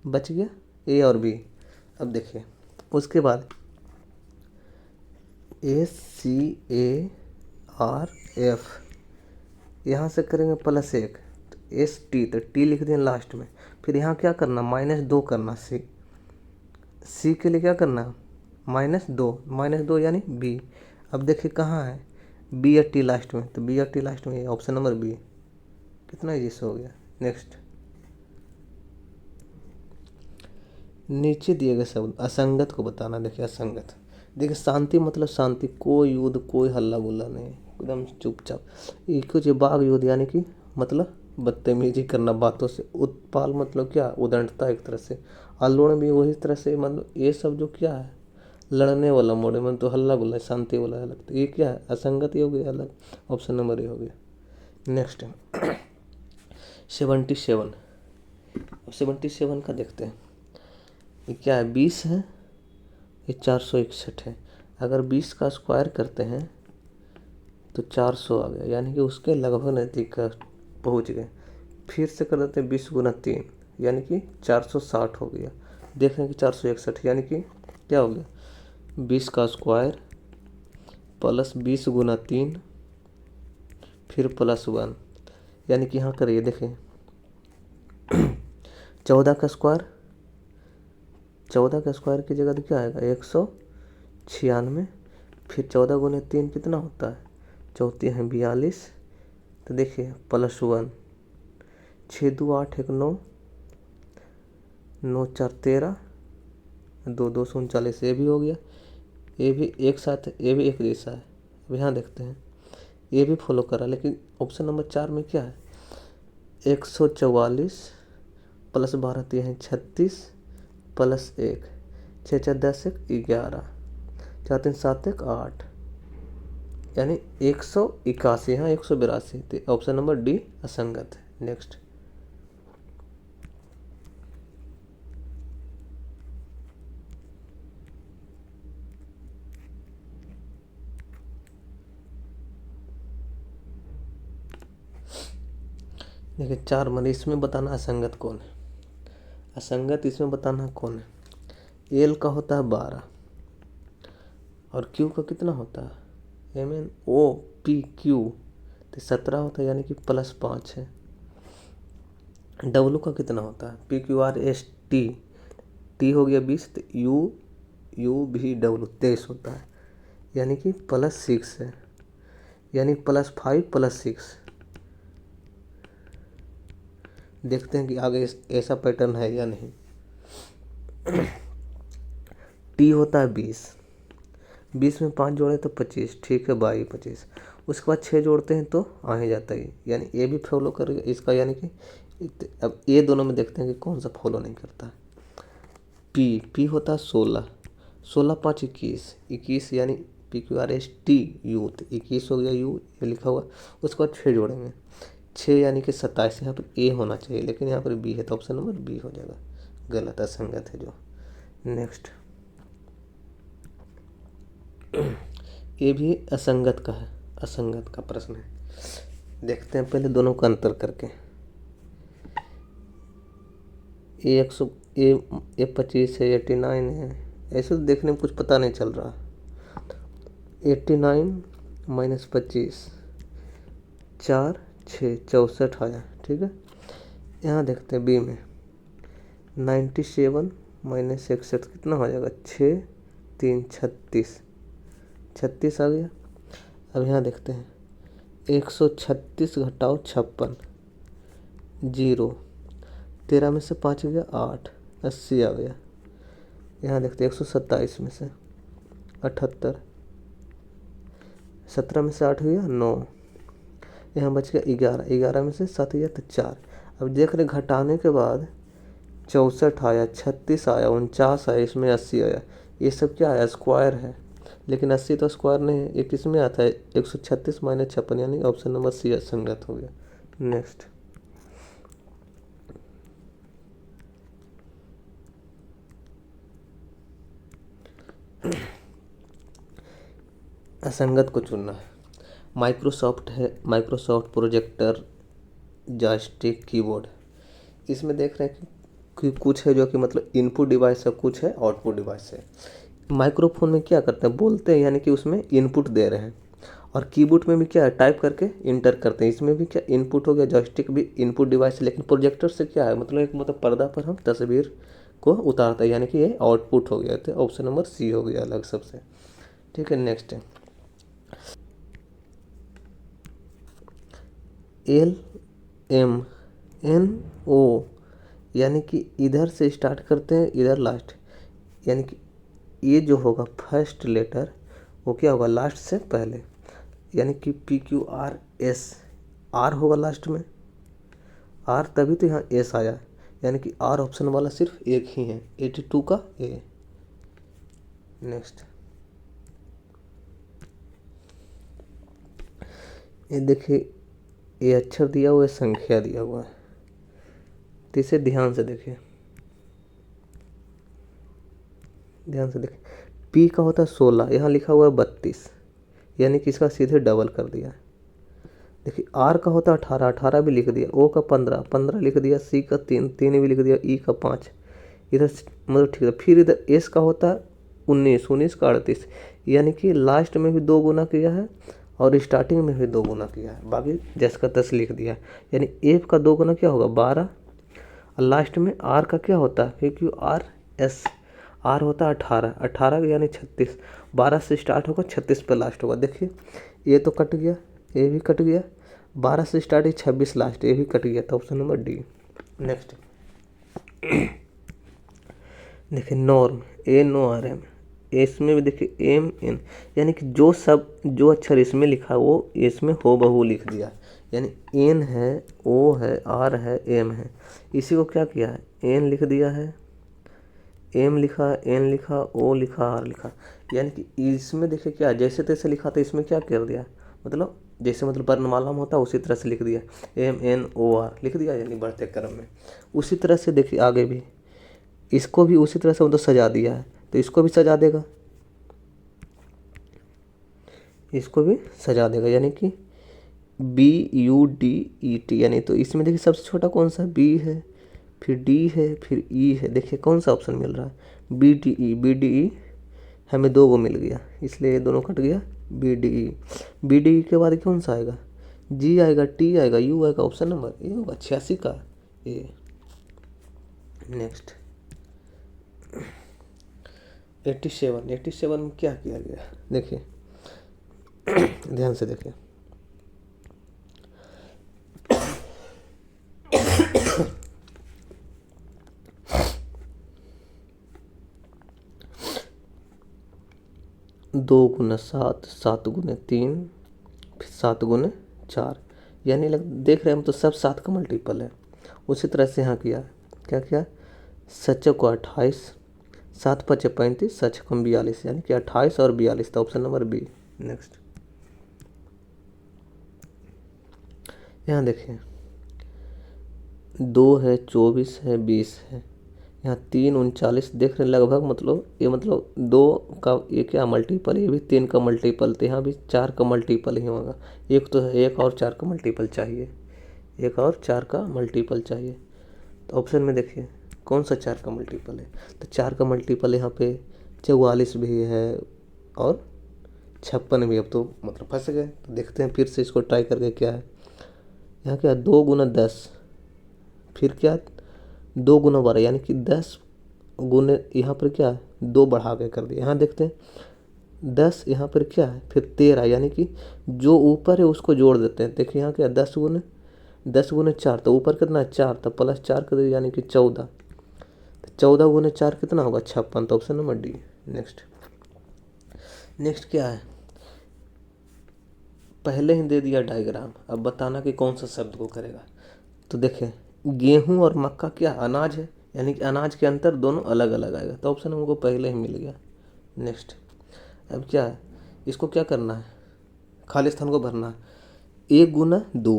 बच गया ए और बी। अब देखिए उसके बाद SCARF, यहाँ से करेंगे +1, तो ST, तो टी लिख दें लास्ट में। फिर यहाँ क्या करना? -2 करना, सी के लिए क्या करना? -2 यानी बी। अब देखिए कहाँ है? बी या टी लास्ट में, तो बी या टी लास्ट में, ऑप्शन नंबर बी। कितना इजी से हो गया। नेक्स्ट, नीचे दिए गए शब्द असंगत को बताना। देखिए असंगत, देखिए शांति मतलब शांति, कोई युद्ध कोई हल्ला गुल्ला नहीं, एकदम चुपचाप। कुछ बाघ युद्ध, यानी कि मतलब बदतमीजी करना बातों से। उत्पाल मतलब क्या? उदंडता एक तरह से। अलोण भी वही तरह से, मतलब ये सब जो क्या है? लड़ने वाला मोड है, मतलब तो हल्ला गुल्ला, शांति वाला अलग। तो ये क्या है? असंगत ही हो गया अलग, ऑप्शन नंबर ए हो गया। नेक्स्ट 77, 77 का देखते हैं। ये क्या है? 20 है, ये 461 है। अगर 20 का स्क्वायर करते हैं तो 400 आ गया, यानी कि उसके लगभग नज़दीक का पहुँच गए। फिर से कर देते हैं 20 गुना 3, यानी कि 460 हो गया। देख रहे हैं कि 461, यानी कि क्या हो गया 20 का स्क्वायर प्लस 20 गुना 3 फिर प्लस 1, यानी कि यहाँ करिए देखें 14 का स्क्वायर, 14 का स्क्वायर की जगह तो क्या आएगा 196, फिर 14 गुने 3 कितना होता है, चौथी है 42, तो देखिए प्लस 1, 6 2 8 1 9, 9 4 13, 2 2 39, ये भी हो गया। ये भी एक साथ है, ये भी एक जैसा है। अब यहाँ देखते हैं ये भी फॉलो करा, लेकिन ऑप्शन नंबर 4 में क्या है 144 प्लस 12 तो यहाँ 36 प्लस 1, 6 4 10 1 11, 4 3 7 1 8, यानी 181, यहाँ 182, तो ऑप्शन नंबर डी असंगत है। नेक्स्ट, देखिए 4 मन इसमें बताना असंगत कौन है, असंगत इसमें बताना कौन है। एल का होता है 12 और क्यू का कितना होता है M N O P Q, तो 17 होता है, यानी कि प्लस 5 है। डब्लू का कितना होता है P Q R S T, T हो गया 20, तो यू यू भी डब्लू 23 होता है, यानी कि प्लस 6 है, यानी प्लस 5 प्लस 6। देखते हैं कि आगे ऐसा पैटर्न है या नहीं। टी होता है 20, 20 में 5 जोड़े तो 25, ठीक है 22 25, उसके बाद 6 जोड़ते हैं तो आ ही जाता है, यानी ये भी फॉलो करेगा इसका, यानी कि अब ये दोनों में देखते हैं कि कौन सा फॉलो नहीं करता है। पी होता है 16, 16 5 21, 21 यानी P Q R S T U, तो 21 हो गया यू ये लिखा हुआ। उसके बाद 6 जोड़ेंगे, 6 यानी कि 27, यहाँ पर ए होना चाहिए लेकिन यहाँ पर बी है, तो ऑप्शन नंबर बी हो जाएगा, गलत असंगत है जो। नेक्स्ट, ये भी असंगत का है, असंगत का प्रश्न है। देखते हैं पहले दोनों का अंतर करके। ए 100 ए 25 है, 89 है, ऐसे तो देखने में कुछ पता नहीं चल रहा। 89 माइनस 25, 4 6 64 आया, ठीक है। यहाँ देखते हैं बी में 97 माइनस 61 कितना हो जाएगा 6 3 36, 36 आ गया। अब यहाँ देखते हैं 136 घटाओ 56, 0, 13 में से 5 गया 8, 80 आ गया। यहाँ देखते हैं 127 में से 78, 17 में से 8 गया 9, यहाँ बच गया 11, 11 में से 7 गया तो 4। अब देख रहे घटाने के बाद 64 आया, 36 आया, 49 आया, इसमें 80 आया, ये सब क्या आया स्क्वायर है, लेकिन 80 तो स्क्वायर नहीं है, ये किस में आता है 136 माइनस 56, यानी ऑप्शन नंबर सी असंगत हो गया। नेक्स्ट, असंगत को चुनना है। माइक्रोसॉफ्ट है, माइक्रोसॉफ्ट प्रोजेक्टर जॉयस्टिक कीबोर्ड, इसमें देख रहे हैं कि कुछ है जो कि मतलब इनपुट डिवाइस है, कुछ है आउटपुट डिवाइस है। माइक्रोफोन में क्या करते हैं बोलते हैं, यानी कि उसमें इनपुट दे रहे हैं, और कीबोर्ड में भी क्या है टाइप करके इंटर करते हैं, इसमें भी क्या इनपुट हो गया, जॉयस्टिक भी इनपुट डिवाइस है। लेकिन प्रोजेक्टर से क्या है मतलब एक मतलब पर्दा पर हम तस्वीर को उतारते हैं, यानी कि ये आउटपुट हो गया, तो ऑप्शन नंबर सी हो गया अलग सबसे, ठीक है। नेक्स्ट है एल एम एन ओ, यानी कि इधर से स्टार्ट करते हैं इधर लास्ट, यानी कि ये जो होगा फर्स्ट लेटर वो क्या होगा लास्ट से पहले, यानी कि P Q R S, R होगा लास्ट में, आर तभी तो यहाँ एस आया, यानी कि आर ऑप्शन वाला सिर्फ एक ही है 82 का ए। नेक्स्ट, ये देखिए ये अक्षर दिया हुआ है, संख्या दिया हुआ है, तो इसे ध्यान से देखिए, ध्यान से देखिए। पी का होता है 16, यहाँ लिखा हुआ है 32, यानी कि इसका सीधे डबल कर दिया। देखिए आर का होता है 18, 18 भी लिख दिया, ओ का 15, 15 लिख दिया, सी का 3, 3 भी लिख दिया, ई का 5, इधर मतलब ठीक है। फिर इधर एस का होता है 19, 19 का 38, यानी कि लास्ट में भी 2 गुना किया है और स्टार्टिंग में भी 2 गुना किया है, बाकी जैस का तस लिख दिया है। यानी एफ का 2 गुना क्या होगा 12, और लास्ट में आर का क्या होता है क्योंकि आर एस, आर होता है 18, 18 यानी 36, 12 से स्टार्ट होगा 36 पे लास्ट होगा। देखिए ये तो कट गया, ये भी कट गया, 12 से स्टार्ट है 26 लास्ट, ये भी कट गया, तो ऑप्शन नंबर डी। नेक्स्ट देखिए नॉर्म, ए नो आर एम, इसमें भी देखिए एम एन, यानी कि जो सब जो अक्षर इसमें लिखा है वो इसमें हो बहू लिख दिया, यानी एन है, ओ है, आर है, एम है, इसी को क्या किया है एन लिख दिया है, एम लिखा, एन लिखा, ओ लिखा, आर लिखा, यानी कि इसमें देखिए क्या जैसे तैसे लिखा था, इसमें क्या कर दिया मतलब जैसे मतलब वर्णमाला में होता है उसी तरह से लिख दिया, एम एन ओ आर लिख दिया, यानी बढ़ते क्रम में। उसी तरह से देखिए आगे भी इसको भी उसी तरह से मतलब सजा दिया है, तो इसको भी सजा देगा, इसको भी सजा देगा, यानी कि B U D E T, यानी तो इसमें देखिए सबसे छोटा कौन सा बी है, फिर डी है, फिर ई है, देखिए कौन सा ऑप्शन मिल रहा है B D E, B D E हमें 2 को मिल गया, इसलिए ये दोनों कट गया, B D E, B D E के बाद कौन सा आएगा जी आएगा, टी आएगा, यू आएगा, ऑप्शन नंबर ये होगा 86 का ए। नेक्स्ट 87, 87 में क्या किया गया देखिए ध्यान से देखिए, दो गुना 7, 7 गुने 3, फिर 7 गुने 4, यानी देख रहे हैं हम तो सब 7 का मल्टीपल है। उसी तरह से यहाँ किया, क्या किया सच्चों को 28, 7 5 35, सच कम 42, यानी कि 28 और 42 था, ऑप्शन नंबर बी। नेक्स्ट यहाँ देखिए 2 है, 24 है, 20 है, यहाँ 3 39 देख रहे हैं लगभग, मतलब ये मतलब 2 का ये क्या मल्टीपल, ये भी 3 का मल्टीपल, तो यहाँ भी 4 का मल्टीपल ही होगा, एक तो है, एक और 4 का मल्टीपल चाहिए, एक और 4 का मल्टीपल चाहिए, तो ऑप्शन में देखिए कौन सा 4 का मल्टीपल है, तो 4 का मल्टीपल यहाँ पे 44 भी है और 56 भी, अब तो मतलब फंस गए, तो देखते हैं फिर से इसको ट्राई करके क्या है। यहाँ क्या 2 गुना 10, फिर क्या 2 गुना 12, यानी कि 10 गुने यहाँ पर क्या है 2 बढ़ा के कर दिया, यहाँ देखते हैं 10 यहाँ पर क्या है फिर 13, यानी कि जो ऊपर है उसको जोड़ देते हैं, देखिए यहाँ क्या 10 गुने 4, तो ऊपर कितना है 4, तो प्लस 4 कर दिया, यानी कि 14, तो 14 गुने 4 कितना होगा 56, तो ऑप्शन नंबर डी। नेक्स्ट क्या है, पहले ही दे दिया डायग्राम, अब बताना कि कौन सा शब्द को करेगा, तो देखें गेहूं और मक्का क्या अनाज है, यानी कि अनाज के अंतर दोनों अलग अलग आएगा, तो ऑप्शन हमको पहले ही मिल गया। नेक्स्ट अब क्या है, इसको क्या करना है खाली स्थान को भरना है, 1 गुना 2,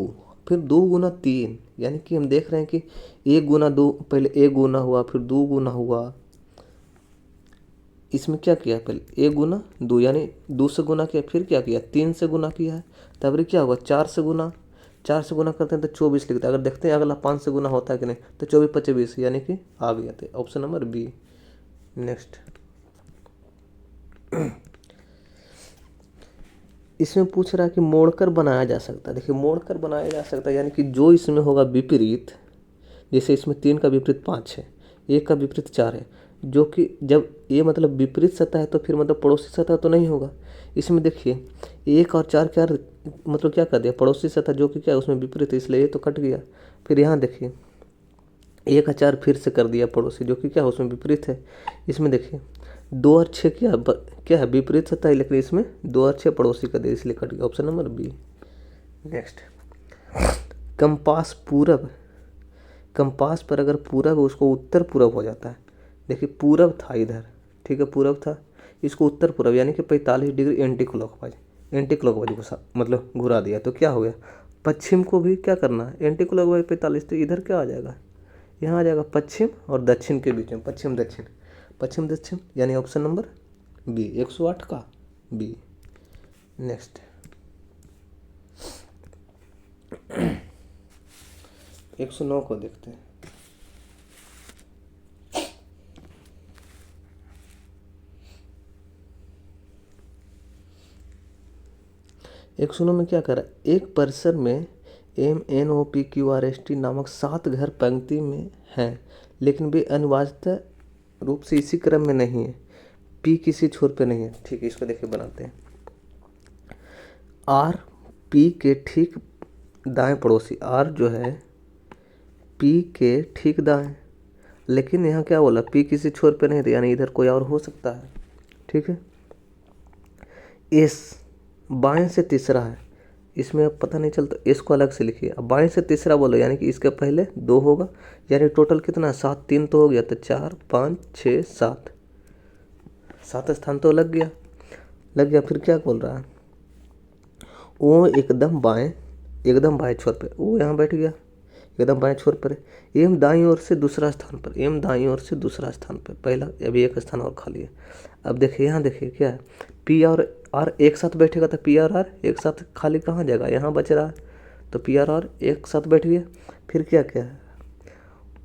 फिर 2 गुना 3, यानी कि हम देख रहे हैं कि 1 गुना 2, पहले 1 गुना हुआ, फिर 2 गुना हुआ, इसमें क्या किया पहले 1 गुना 2, यानी 2 से गुना किया, फिर क्या किया 3 से गुना किया है, तब क्या होगा 4 से गुना, 4 से गुना करते हैं तो 24 लिखते हैं, अगर देखते हैं अगला 5 से गुना होता है कि नहीं, तो 24 5 20, यानी कि आ गया थे, ऑप्शन नंबर बी। नेक्स्ट इसमें पूछ रहा है कि मोड़कर बनाया जा सकता है, देखिए मोड़कर बनाया जा सकता है, यानी कि जो इसमें होगा विपरीत, जैसे इसमें 3 का विपरीत 5 है, 1 का विपरीत 4 है, जो कि जब ये मतलब विपरीत सतह है तो फिर मतलब पड़ोसी सतह तो नहीं होगा, इसमें देखिए 1 और 4 क्या मतलब क्या कर दिया पड़ोसी सतह, जो कि क्या उसमें विपरीत है, इसलिए ये तो कट गया। फिर यहाँ देखिए 1 और 4 फिर से कर दिया पड़ोसी, जो कि क्या उसमें विपरीत है, इसमें देखिए 2 और 6 क्या है विपरीत सतह है, लेकिन इसमें 2 और 6 पड़ोसी का दे, इसलिए कट गया, option number B. Next compass पूरब, कंपास पर अगर पूरब है उसको उत्तर पूरब हो जाता है, देखिए पूरब था इधर, ठीक है पूरब था, इसको उत्तर पूरब यानी कि 45 डिग्री एंटी क्लॉकवाइज को मतलब घुरा दिया, तो क्या हो गया पश्चिम को भी क्या करना है एंटी क्लॉकवाइज 45, तो इधर क्या आ जाएगा यहाँ आ जाएगा पश्चिम और दक्षिण के बीच में, पश्चिम दक्षिण, यानी ऑप्शन नंबर बी 108 का बी। नेक्स्ट 109 को देखते हैं। एक सुनो में क्या करा, एक परिसर में MNOPQRST नामक 7 घर पंक्ति में हैं, लेकिन वे अनिवार्यतः रूप से इसी क्रम में नहीं है। P किसी छोर पे नहीं है। ठीक है, इसको देखिए बनाते हैं। R P के ठीक दाएं पड़ोसी, R जो है P के ठीक दाएं, लेकिन यहाँ क्या बोला, P किसी छोर पे नहीं था, यानी इधर कोई और हो सकता है। ठीक है। S बाएं से तीसरा है, इसमें अब पता नहीं चलता, S को अलग से लिखिए। अब बाएं से तीसरा बोलो, यानी कि इसके पहले 2 होगा, यानी टोटल कितना, 7, 3 तो हो गया, तो 4, 5, 6, 7, 7 स्थान तो लग गया। फिर क्या बोल रहा है, वो एकदम बाएं छोर पे, वो यहाँ बैठ गया, एकदम बाएं छोर पर है। एम दाईं ओर से दूसरा स्थान पर, पहला अभी एक स्थान और खाली है। अब देखिए यहाँ, देखिए क्या है, पी और आर एक साथ बैठेगा, तो पी और आर एक साथ खाली कहाँ जाएगा, यहाँ बच रहा है, तो पी और आर एक साथ बैठ गया। फिर क्या क्या है,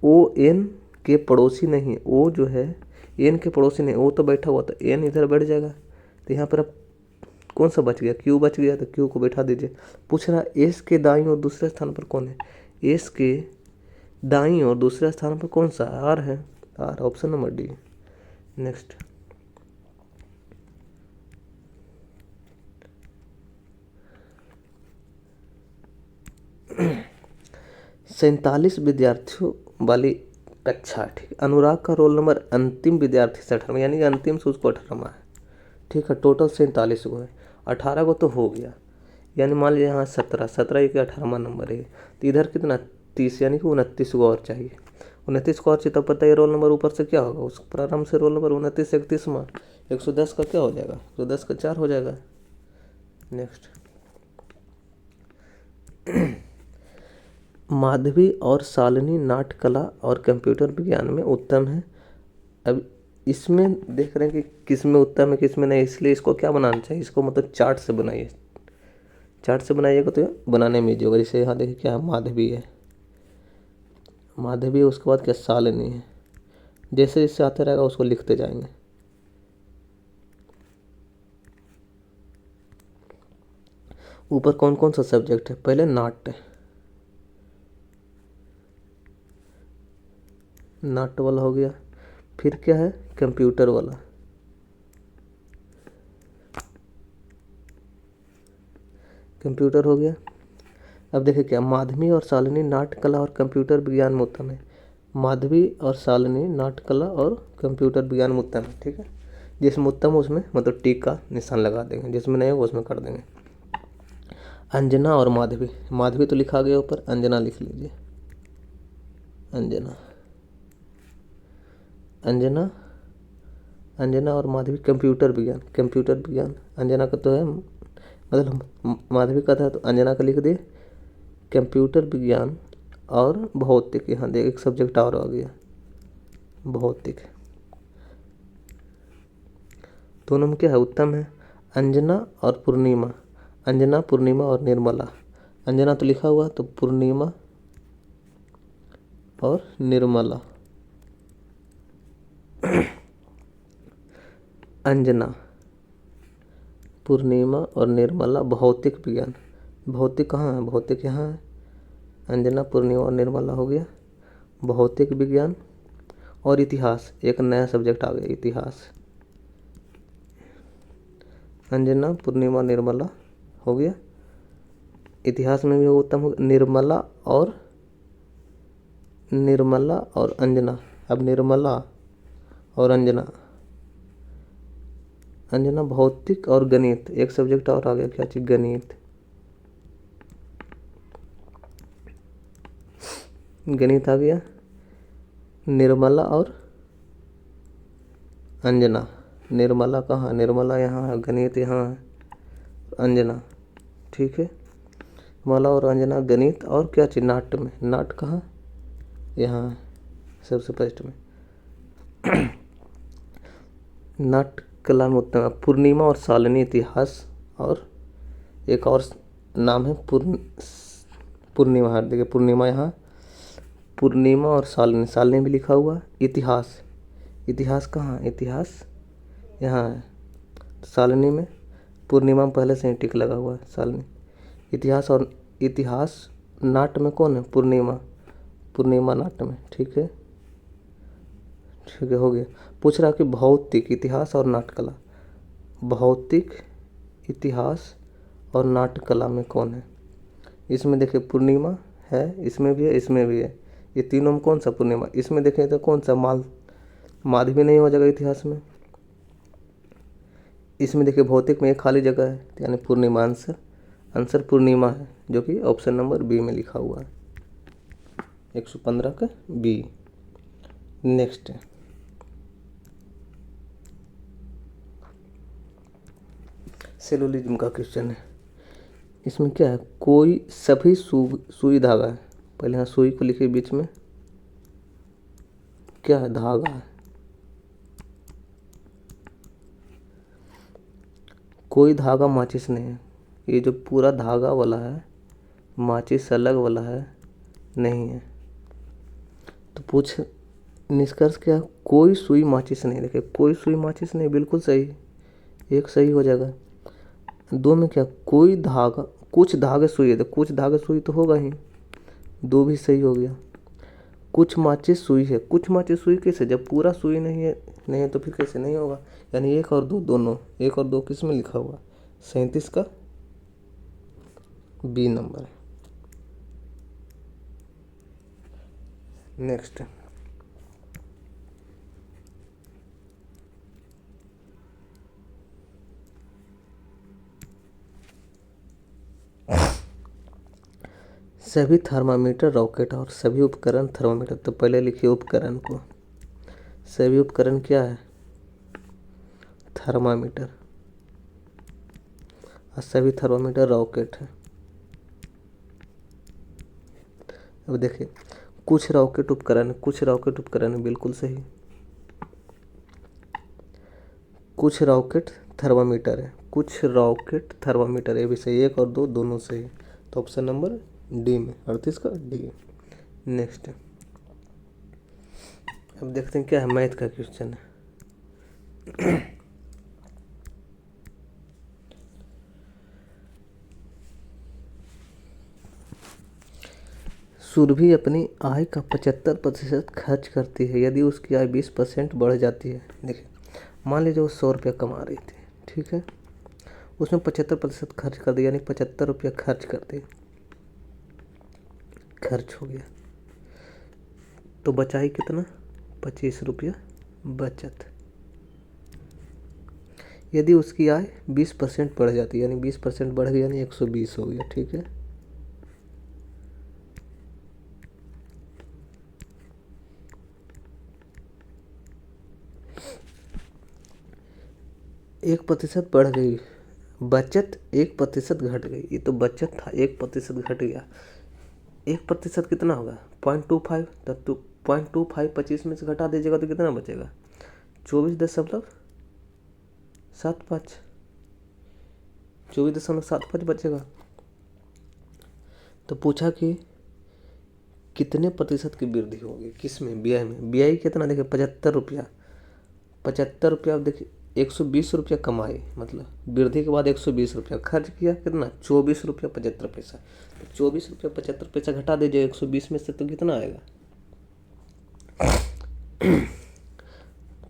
ओ एन के पड़ोसी नहीं, ओ जो है एन के पड़ोसी नहीं, ओ तो बैठा हुआ, तो एन इधर बैठ जाएगा। तो यहाँ पर अब कौन सा बच गया, क्यू बच गया, तो क्यू को बैठा दीजिए। पूछ रहा एस के दाईं और दूसरे स्थान पर कौन है, एस के दाईं और दूसरे स्थान पर कौन सा, आर है, R, option number D. Next 47 विद्यार्थियों वाली कक्षा। ठीक, अनुराग का रोल नंबर अंतिम विद्यार्थी से 18वां, यानी कि अंतिम से उसको 18वां है। ठीक है, टोटल 47 को है, 18 को तो हो गया, यानी मान लीजिए यहाँ 17 एक 18वां नंबर है, तो इधर कितना 30, यानी कि 29 को और चाहिए। 29 को और चाहिए, तब पता है रोल नंबर ऊपर से क्या होगा, उस प्रारंभ से रोल नंबर 29 31वां, 110 का क्या हो जाएगा, 110 का 4 हो जाएगा। नेक्स्ट माधवी और शालिनी नाट्य कला और कंप्यूटर विज्ञान में उत्तम है। अब इसमें देख रहे हैं कि किस में उत्तम है किस में नहीं, इसलिए इसको क्या बनाना चाहिए, इसको मतलब चार्ट से बनाइए, चार्ट से बनाइएगा तो बनाने में ईजी होगा। जैसे यहाँ देखिए क्या है, माधवी है, उसके बाद क्या शालिनी है, जैसे जैसे आते रहेगा उसको लिखते जाएंगे। ऊपर कौन कौन सा सब्जेक्ट है, पहले नाट्य वाला हो गया, फिर क्या है कंप्यूटर वाला, कंप्यूटर हो गया। अब देखिए क्या, माधवी और शालिनी नाट्य कला और कंप्यूटर विज्ञान में उत्तम है, माधवी और शालिनी नाट्य कला और कंप्यूटर विज्ञान में उत्तम है। ठीक है, जिसमें उत्तम है उसमें मतलब टिक का निशान लगा देंगे, जिसमें नहीं है उसमें कर देंगे। अंजना और माधवी तो लिखा गया ऊपर, अंजना लिख लीजिए, अंजना और माधवी कंप्यूटर विज्ञान, अंजना का तो है, मतलब माधवी का था तो अंजना का लिख दिए, कंप्यूटर विज्ञान और भौतिक, यहाँ देख एक सब्जेक्ट और आ गया भौतिक, दोनों में क्या है उत्तम है। अंजना और पूर्णिमा, अंजना पूर्णिमा और निर्मला, अंजना तो लिखा हुआ तो पूर्णिमा और निर्मला। अंजना पूर्णिमा और निर्मला भौतिक विज्ञान, भौतिक कहाँ है, भौतिक यहाँ है, अंजना पूर्णिमा और निर्मला हो गया भौतिक विज्ञान। और इतिहास, एक नया सब्जेक्ट आ गया इतिहास, अंजना पूर्णिमा निर्मला हो गया। इतिहास में भी उत्तम हो, निर्मला और अंजना। अब निर्मला और अंजना भौतिक और गणित, एक सब्जेक्ट और आ गया, क्या चीज, गणित आ गया। निर्मला और अंजना, निर्मला कहाँ, निर्मला यहाँ है, गणित यहाँ है, अंजना। ठीक है, मला और अंजना गणित और क्या चीज, नाट्य में, नाट्य कहाँ, यहाँ है सबसे फर्स्ट में। नाट्य कला में उत्तम। पूर्णिमा और शालिनी इतिहास और एक और नाम है पूर्णिमा। देखिए पूर्णिमा यहाँ, पूर्णिमा और शालिनी, शालिनी भी लिखा हुआ। इतिहास, इतिहास कहाँ, इतिहास यहाँ है शालिनी में, पूर्णिमा में पहले से ही टिक लगा हुआ है शालिनी। इतिहास और इतिहास नाट्य में कौन है, पूर्णिमा, पूर्णिमा नाट्य में। ठीक है, ठीक है, हो गया। पूछ रहा कि भौतिक इतिहास और नाट्यकला, भौतिक इतिहास और नाट्यकला में कौन है। इसमें देखिए पूर्णिमा है, इसमें भी है, इसमें भी है। ये तीनों में कौन सा पूर्णिमा, इसमें देखें तो कौन सा माधवी नहीं हो जाएगा इतिहास में। इसमें देखिए भौतिक में एक खाली जगह है, यानी पूर्णिमा आंसर, आंसर पूर्णिमा है, जो कि ऑप्शन नंबर बी में लिखा हुआ है, 115 का बी। नेक्स्ट है सेलुलिज्म का क्वेश्चन है। इसमें क्या है, कोई सभी सुई धागा है। पहले यहाँ सुई को लिखिए, बीच में क्या है, धागा है। कोई धागा माचिस नहीं है, ये जो पूरा धागा वाला है, माचिस अलग वाला है नहीं है। तो पूछ निष्कर्ष क्या, कोई सुई माचिस नहीं। देखिए कोई सुई माचिस नहीं, बिल्कुल सही, एक सही हो जाएगा। दो में क्या, कोई धागा, कुछ धागे सुई है, तो कुछ धागे सुई तो होगा ही, दो भी सही हो गया। कुछ माचिस सुई है, कुछ माचिस सुई कैसे, जब पूरा सुई नहीं है, नहीं है तो फिर कैसे नहीं होगा। यानी एक और दो दोनों, एक और दो किस में लिखा हुआ, 37 का बी नंबर है। नेक्स्ट सभी थर्मामीटर रॉकेट और सभी उपकरण थर्मामीटर। तो पहले लिखिए उपकरण को, सभी उपकरण क्या है, थर्मामीटर, और सभी थर्मामीटर रॉकेट है। अब देखिए कुछ रॉकेट उपकरण, कुछ रॉकेट उपकरण बिल्कुल सही, कुछ रॉकेट थर्मामीटर है, कुछ रॉकेट थर्मामीटर, ये भी सही, एक और दो दोनों सही। तो ऑप्शन नंबर डी में, 38 का डी। नेक्स्ट अब देखते हैं क्या है, मैथ का क्वेश्चन है। सुरभि अपनी आय का 75% खर्च करती है, यदि उसकी आय 20% बढ़ जाती है। देखिए मान लीजिए वो 100 रुपया कमा रही थी, ठीक है, उसमें 75% खर्च कर दिया, यानी 75 रुपया खर्च कर दिए, खर्च हो गया, तो बचा ही कितना, 25 रुपया बचत। यदि उसकी आय 20% बढ़ जाती है, यानी 20% बढ़ गई, यानी 120 हो गया। ठीक है, एक प्रतिशत बढ़ गई, बचत 1% घट गई। ये तो बचत था, 1% घट गया, 1% कितना होगा, 0.25, तब तो 0.25 25 में से घटा दीजिएगा तो कितना बचेगा, 24.75, 24.75 बचेगा। तो पूछा कि कितने प्रतिशत की वृद्धि होगी, किस में, ब्याज में। ब्याज कितना, देखिए 75 रुपया, 75 रुपया, देखिए 120 रुपया कमाए, मतलब वृद्धि के बाद 120 रुपया खर्च किया, कितना, 24 रुपया 75 पैसा। तो 24 रुपया 75 पैसा घटा दीजिए 120 में से, तो कितना आएगा,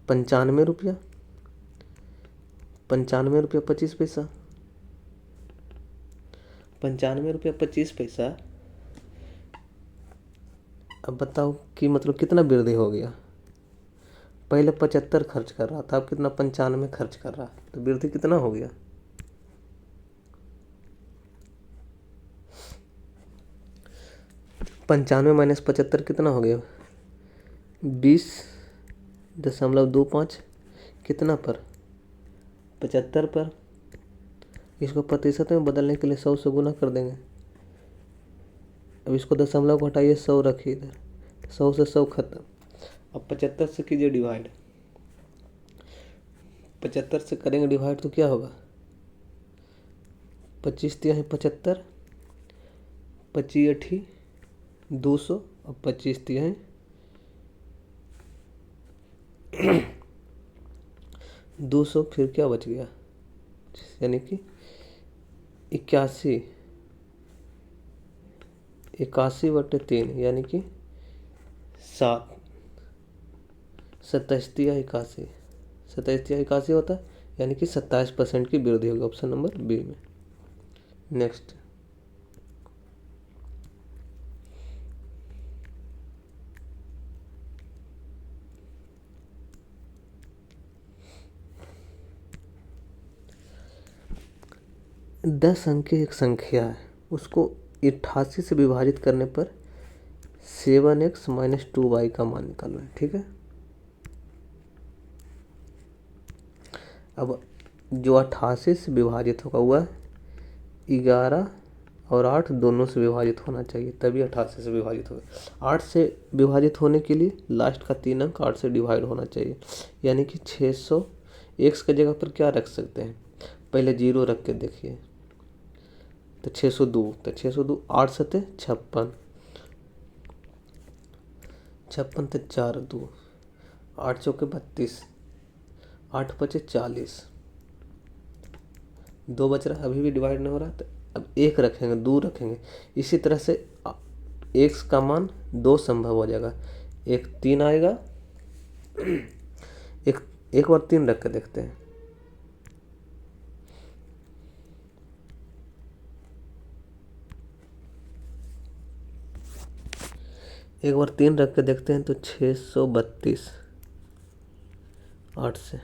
95 रुपया, 95 रुपया 25 पैसा, 95 रुपया 25 पैसा। अब बताओ कि मतलब कितना वृद्धि हो गया, पहले 75 खर्च कर रहा था, अब कितना, 95 खर्च कर रहा है, तो वृद्धि कितना हो गया, 95 माइनस 75 कितना हो गया, 20.25, कितना पर, 75 पर। इसको प्रतिशत में बदलने के लिए 100 से गुना कर देंगे। अब इसको दशमलव को हटाइए, 100 रखिए इधर, 100 से 100 खत्म। अब 75 से कीजिए डिवाइड, 75 से करेंगे डिवाइड तो क्या होगा, 25 तिया है 75, 25 अठी 200 और 25 तिया है 200, फिर क्या बच गया, यानी कि 81, 81/3 यानी कि 7, 27/81, 27/81 होता है, यानी कि 27% की वृद्धि होगी, ऑप्शन नंबर बी में। नेक्स्ट, दस अंक की एक संख्या है, उसको 88 से विभाजित करने पर 7x - 2y का मान निकालना है। ठीक है, अब जो 88 से विभाजित होगा वह 11 और 8 दोनों से विभाजित होना चाहिए, तभी 88 से विभाजित होगा। 8 से विभाजित होने के लिए लास्ट का 3 अंक 8 से डिवाइड होना चाहिए, यानी कि 600। एक्स की जगह पर क्या रख सकते हैं, पहले 0 रख के देखिए, तो 602, तो 602 8 सते 56, 56 तो 4 2, 8 चौके 32, 8 पचे 40, 2 बच रहा है, अभी भी डिवाइड नहीं हो रहा, तो अब 1 रखेंगे, 2 रखेंगे, इसी तरह से एक्स का मान 2 संभव हो जाएगा, एक 3 आएगा, एक बार 3 रख के देखते हैं, एक बार 3 रख के देखते हैं, तो 632, 8 से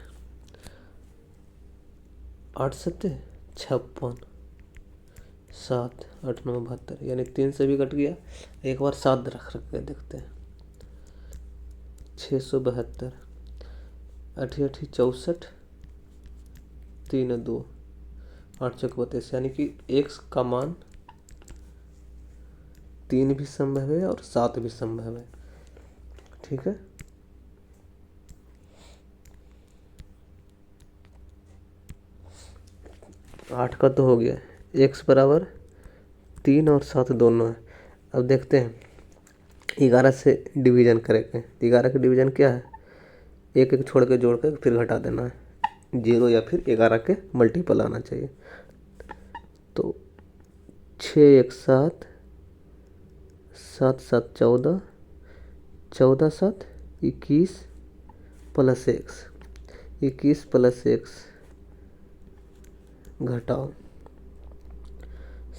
8 सत्ते 56, 7 8 9 72, यानी 3 से भी कट गया। एक बार 7 रख के देखते हैं, 672, 8 8 64, 3 2, 8 चौक 32, यानी कि एक्स का मान 3 भी संभव है और 7 भी संभव है। ठीक है, आठ का तो हो गया, एक्स बराबर 3 और 7 दोनों है। अब देखते हैं 11 से डिवीजन करेंगे, 11 का डिवीजन क्या है, एक एक छोड़ के जोड़ के फिर घटा देना है, 0 या फिर 11 के मल्टीपल आना चाहिए। तो 6 1 7, 7 7 14, 14 7 21 प्लस एक्स, 21 प्लस एक्स घटाओ,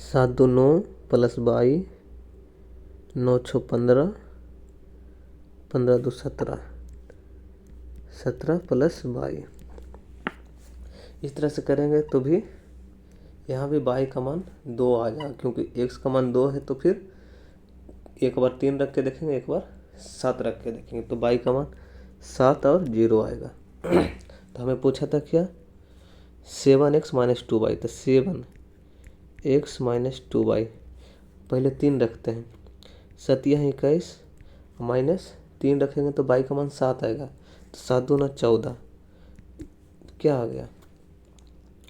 7 2 9 प्लस 22, 9 6 15, 15 2 17, 17 प्लस 22। इस तरह से करेंगे तो भी यहाँ भी y का मान 2 आ जाएगा, क्योंकि x का मान 2 है, तो फिर एक बार 3 रख के देखेंगे, एक बार 7 रख के देखेंगे, तो y का मान 7 और 0 आएगा। तो हमें पूछा था क्या, 7x - 2y, तो 7x - 2y, पहले 3 रखते हैं, 7 यहाँ 21 माइनस 3 रखेंगे तो y का मान 7 आएगा, तो 7 दूना 14, क्या आ गया,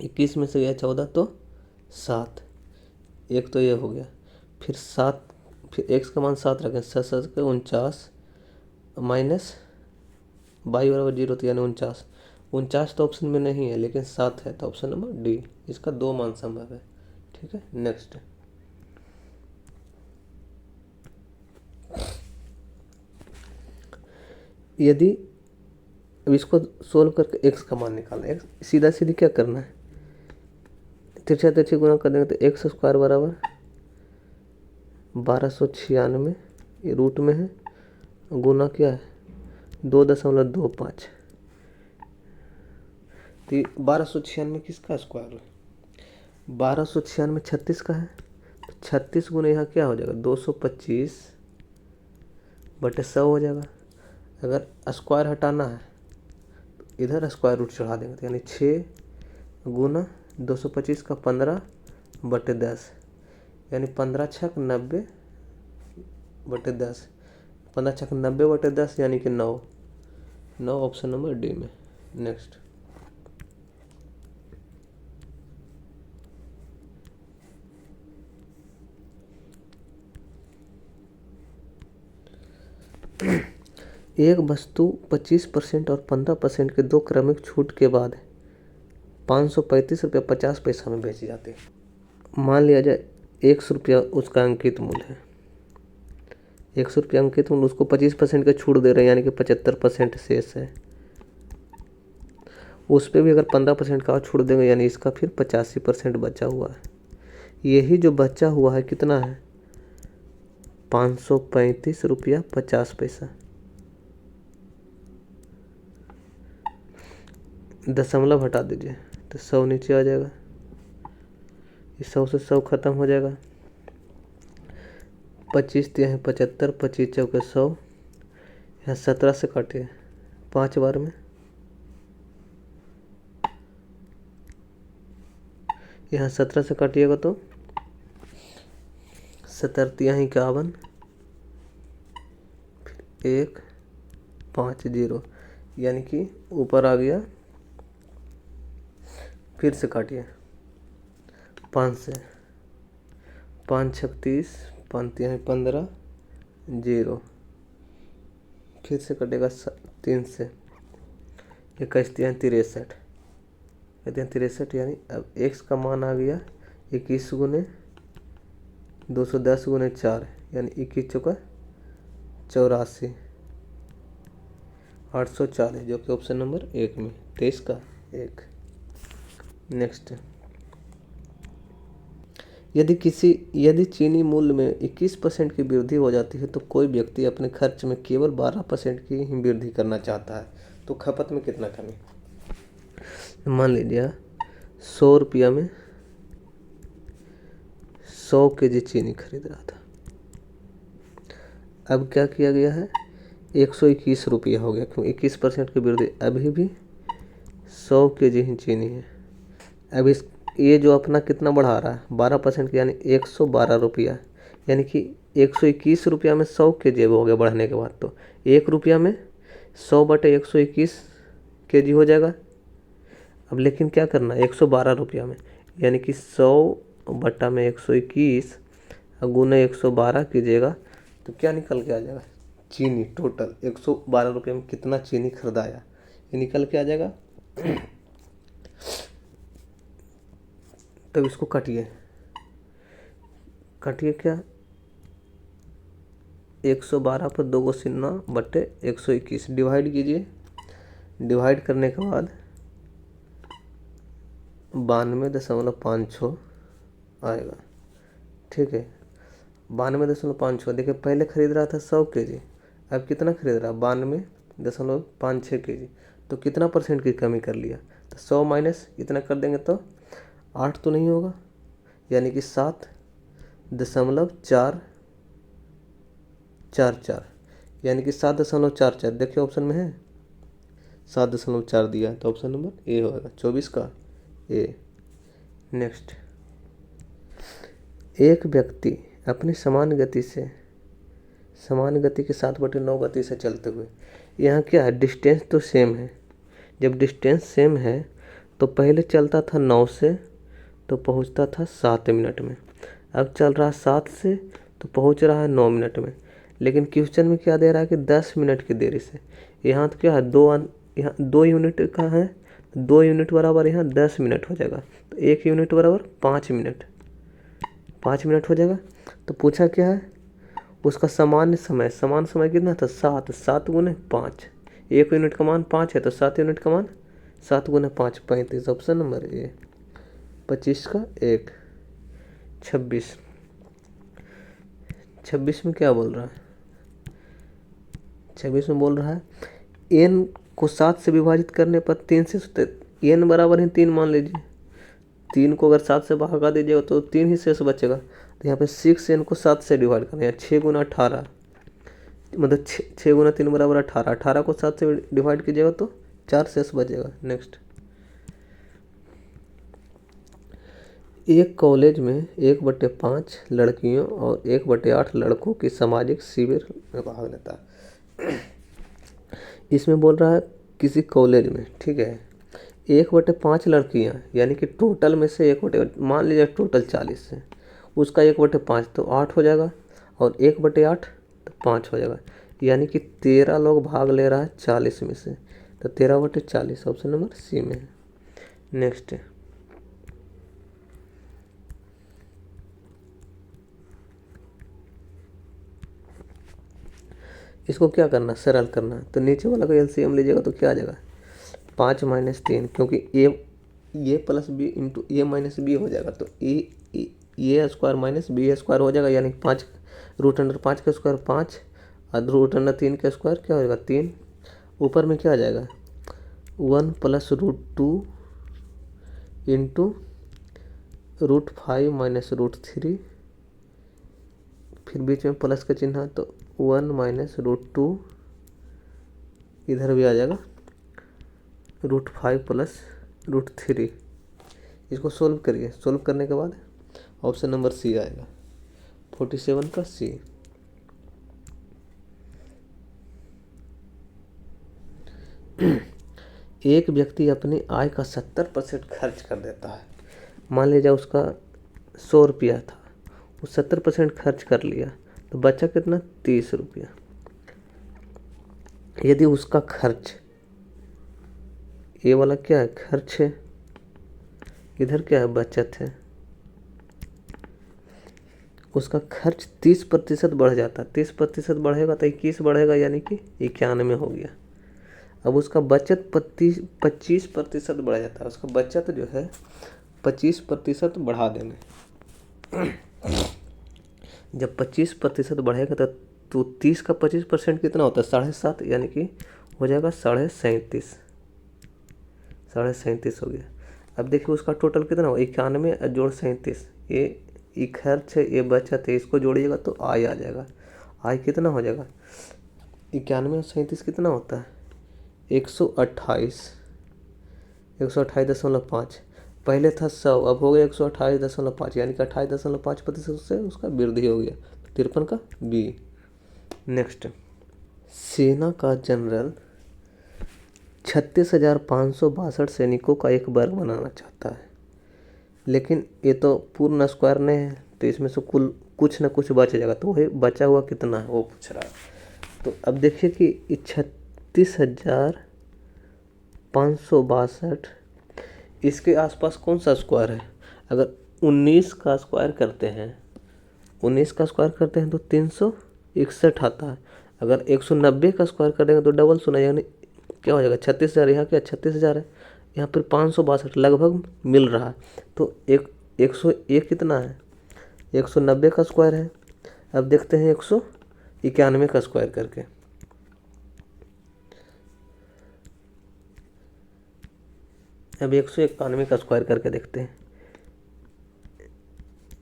21 में से गया 14 तो 7, एक तो ये हो गया, फिर 7, फिर x का मान 7 रखें, 7 7 के 49 माइनस y बराबर 0, तो यानी 49, 49 तो ऑप्शन में नहीं है, लेकिन 7 है, तो ऑप्शन नंबर डी, इसका 2 मान संभव है। ठीक है, नेक्स्ट, यदि अब इसको सोल्व करके x का मान निकालना है, सीधा सीधी क्या करना है, तिरछा तिरछी गुना कर देंगे, तो x स्क्वायर बराबर 1296, ये रूट में है, गुना क्या है 2.25, तो 1296 किसका स्क्वायर है, 1296 36 का है, तो 36 गुना यहाँ क्या हो जाएगा 225/100 हो जाएगा। अगर स्क्वायर हटाना है तो इधर स्क्वायर रूट चढ़ा देंगे, तो यानी 6 गुना 225 का 15/10, यानी 15 छक 90/10, 15 छक 90/10 यानी कि 9, ऑप्शन नंबर डी में। नेक्स्ट, एक वस्तु 25% और 15% के दो क्रमिक छूट के बाद 535 रुपया 50 पैसा में बेची जाती है। मान लिया जाए 100 रुपया उसका अंकित मूल्य है। 100 रुपया अंकित मूल्य, उसको 25% का छूट दे रहे हैं, यानी कि 75% शेष है। उस पर भी अगर 15% का छूट देंगे, यानी इसका फिर 85% बचा हुआ है। यही जो बचा हुआ है कितना है? 535 रुपया 50 पैसा। दशमलव हटा दीजिए तो 100 नीचे आ जाएगा। इस 100 से 100 खत्म हो जाएगा। 25 दिया है 75, 25 चौके 100, यहाँ 17 से काटिए 5 बार में, यहाँ 17 से काटिएगा तो 17×51, 150, यानी कि ऊपर आ गया। फिर से काटिए 5 से, 5×36, 5×15, 0। फिर से कटेगा 3 से, 21×63, 63, यानी अब x का मान आ गया 21 गुने 210 गुने 4, यानी 21 चौका 84, 840, जो कि ऑप्शन नंबर 1 में 23 का 1। नेक्स्ट, यदि चीनी मूल्य में 21% की वृद्धि हो जाती है तो कोई व्यक्ति अपने खर्च में केवल 12% की ही वृद्धि करना चाहता है, तो खपत में कितना कमी? मान लीजिए 100 रुपया में 100 kg चीनी खरीद रहा था। अब क्या किया गया है? 121 रुपया हो गया, क्योंकि 21% की वृद्धि। अभी भी 100 kg ही चीनी है। अब ये जो अपना कितना बढ़ा रहा है? 12%, यानी 112 रुपया, यानी कि 121 रुपया में 100 kg हो गया बढ़ने के बाद। तो 1 रुपया में 100/121 kg हो जाएगा। अब लेकिन क्या करना है? 112 रुपया में, यानी कि 100/121 गुने 112 कीजिएगा तो क्या निकल के आ जाएगा? चीनी टोटल 112 रुपये में कितना चीनी खरीदाया, ये निकल के आ जाएगा। तब इसको काटिए क्या? 112 पर 2 को 0/121 डिवाइड कीजिए। डिवाइड करने के बाद 92.56 आएगा। ठीक है, 92.56। देखिए पहले खरीद रहा था 100 kg, अब कितना खरीद रहा? 92.56 kg। तो कितना % की कमी कर लिया? तो 100 माइनस इतना कर देंगे तो 8 तो नहीं होगा, यानी कि 7.444, यानी कि 7.44। देखिए ऑप्शन में है 7.4 दिया है, तो ऑप्शन नंबर ए होगा 24 का ए। नेक्स्ट, एक व्यक्ति अपनी समान गति के 7/9 गति से चलते हुए, यहाँ क्या है? डिस्टेंस तो सेम है। जब डिस्टेंस सेम है तो पहले चलता था 9 से तो पहुँचता था 7 मिनट में। अब चल रहा 7 से तो पहुँच रहा है 9 मिनट में। लेकिन क्वेश्चन में क्या दे रहा है कि 10 मिनट की देरी से। यहाँ तो क्या है? यहाँ 2 यूनिट का है, 2 यूनिट बराबर यहाँ 10 मिनट हो जाएगा, तो 1 यूनिट बराबर 5 मिनट, 5 मिनट हो जाएगा। तो पूछा क्या है? उसका समान समय कितना था? 7 गुने 5, 1 यूनिट का मान 5 है, तो 7 यूनिट का मान 7 गुने 5 35, ऑप्शन नंबर ए 25 का 1। 26 में क्या बोल रहा है? 26 में बोल रहा है n को 7 से विभाजित करने पर 3 से n बराबर है 3 मान लीजिए। 3 को अगर 7 से भगा दीजिएगा तो 3 ही शेष बचेगा। तो यहाँ पे 6n को 7 से डिवाइड करना है, 6 गुना 18, मतलब 6 गुना 3 बराबर 18, 18 को 7 से डिवाइड कीजिएगा तो 4 शेष बचेगा। नेक्स्ट, एक कॉलेज में 1/5 लड़कियों और 1/8 लड़कों की सामाजिक शिविर में भाग लेता है। इसमें बोल रहा है किसी कॉलेज में, ठीक है, 1/5 लड़कियां, यानी कि टोटल में से 1/8, मान लीजिए टोटल 40 है, उसका 1/5 तो 8 हो जाएगा, और 1/8 तो 5 हो जाएगा, यानी कि 13 लोग भाग ले रहा है 40 में से, तो 13/40 ऑप्शन नंबर सी में है। नेक्स्ट, इसको क्या करना, सरल करना है। तो नीचे वाला का एलसीएम लीजिएगा तो क्या आ जाएगा, 5-3, क्योंकि ए प्लस बी इंटू ए माइनस बी हो जाएगा, तो ए स्क्वायर माइनस बी स्क्वायर हो जाएगा, यानी 5 √5 का स्क्वायर 5 और √3 का स्क्वायर क्या हो जाएगा 3। ऊपर में क्या आ जाएगा 1 + √2 इंटू √5 माइनस √3, फिर बीच में प्लस का चिन्ह है तो 1 माइनस √2, इधर भी आ जाएगा √5 प्लस √3। इसको सोल्व करिए, सोल्व करने के बाद ऑप्शन नंबर सी आएगा, 47 का सी। एक व्यक्ति अपनी आय का 70% खर्च कर देता है। मान लीजिए उसका 100 रुपया था, वो 70% खर्च कर लिया, तो बचा कितना 30 रुपया। यदि उसका खर्च, ये वाला क्या है खर्च है, इधर क्या है बचत है, उसका खर्च 30% बढ़ जाता है, 30% बढ़ेगा तो 21 बढ़ेगा, यानी कि 91 हो गया। अब उसका बचत 25% बढ़ जाता है, उसका बचत जो है 25% बढ़ा देंगे। जब 25% बढ़ेगा तो 30 का 25% कितना होता है 7.5, यानी कि हो जाएगा 37.5, 37.5 हो गया। अब देखिए उसका टोटल कितना हो 91 जोड़ 37, ये खर्च है, ये बचत है, इसको जोड़िएगा तो आय आ जाएगा। आय कितना हो जाएगा 91 और 37 कितना होता है 128, 128.5। पहले था 100, अब हो गया 128.5, यानी कि 28.5% से उसका वृद्धि हो गया। 53 का बी। नेक्स्ट, सेना का जनरल 36,562 सैनिकों का एक वर्ग बनाना चाहता है, लेकिन ये तो पूर्ण स्क्वायर नहीं है, तो इसमें से कुल कुछ ना कुछ बच जाएगा, तो वही बचा हुआ कितना है वो पूछ रहा है। तो अब देखिए कि 36,562 इसके आसपास कौन सा स्क्वायर है। अगर 19 का स्क्वायर करते हैं, 19 का स्क्वायर करते हैं तो 361 आता है। अगर 190 का स्क्वायर कर देंगे तो डबल 100, यानी क्या हो जाएगा 36,000। यहाँ क्या 36,000 है, यहाँ पर 562 लगभग मिल रहा है। तो 101 कितना है 190 का स्क्वायर है। अब देखते हैं 191 का स्क्वायर करके। अब 191 का स्क्वायर करके देखते हैं।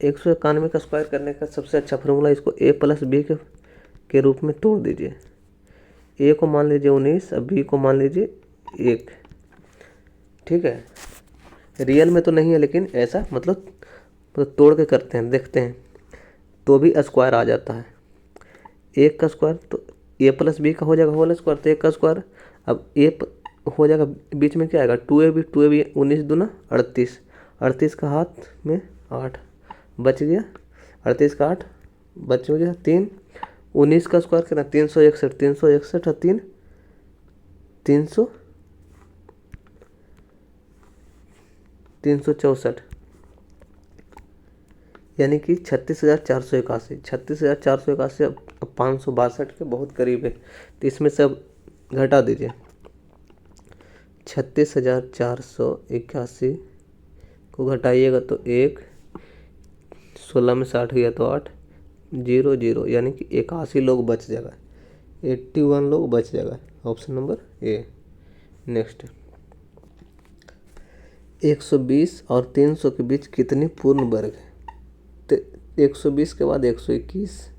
191 का स्क्वायर करने का सबसे अच्छा फॉर्मूला, इसको a + b के रूप में तोड़ दीजिए। a को मान लीजिए 19 और b को मान लीजिए 1। ठीक है, रियल में तो नहीं है, लेकिन ऐसा मतलब तोड़ के करते हैं, देखते हैं तो भी स्क्वायर आ जाता है। 1 का स्क्वायर तो a + b का हो जाएगा होल स्क्वायर, तो 1 का स्क्वायर। अब हो जाएगा, बीच में क्या आएगा 2ab, 19 दूना 38, 38 का हाथ में 8 बच गया, 38 का 8 बच गया 3। 19 का स्क्वायर कितना 361, 361 और 3 364, यानी कि 36,481। 36,481 अब 562 के बहुत करीब है, तो इसमें से अब घटा दीजिए। 36,481 को घटाइएगा तो 1, 16 में 60 गया तो 8, 0 0, यानी कि 81 लोग बच जाएगा, 81 लोग बच जाएगा, ऑप्शन नंबर ए। नेक्स्ट, 120 और 300 के बीच कितनी पूर्ण वर्ग है। तो 120 के बाद 121,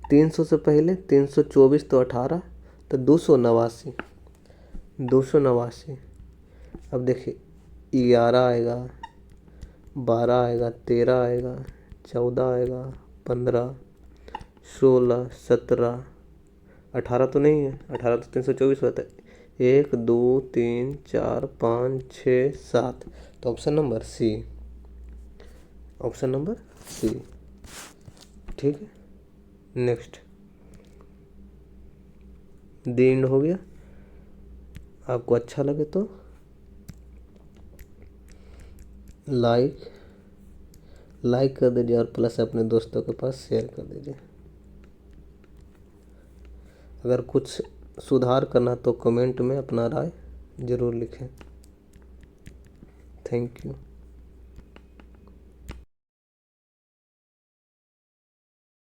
300 से पहले 324 तो 18, तो 289, 289। अब देखिए 11 आएगा, 12 आएगा, 13 आएगा, 14 आएगा, 15, 16, 17, 18 तो नहीं है, 18 तो 324 होता है। 1 2 3 4 5 6 7, तो option number C, option number C. ठीक है, नेक्स्ट, द एंड हो गया। आपको अच्छा लगे तो लाइक कर दीजिए और प्लस अपने दोस्तों के पास शेयर कर दीजिए। अगर कुछ सुधार करना तो कमेंट में अपना राय ज़रूर लिखें। Thank you.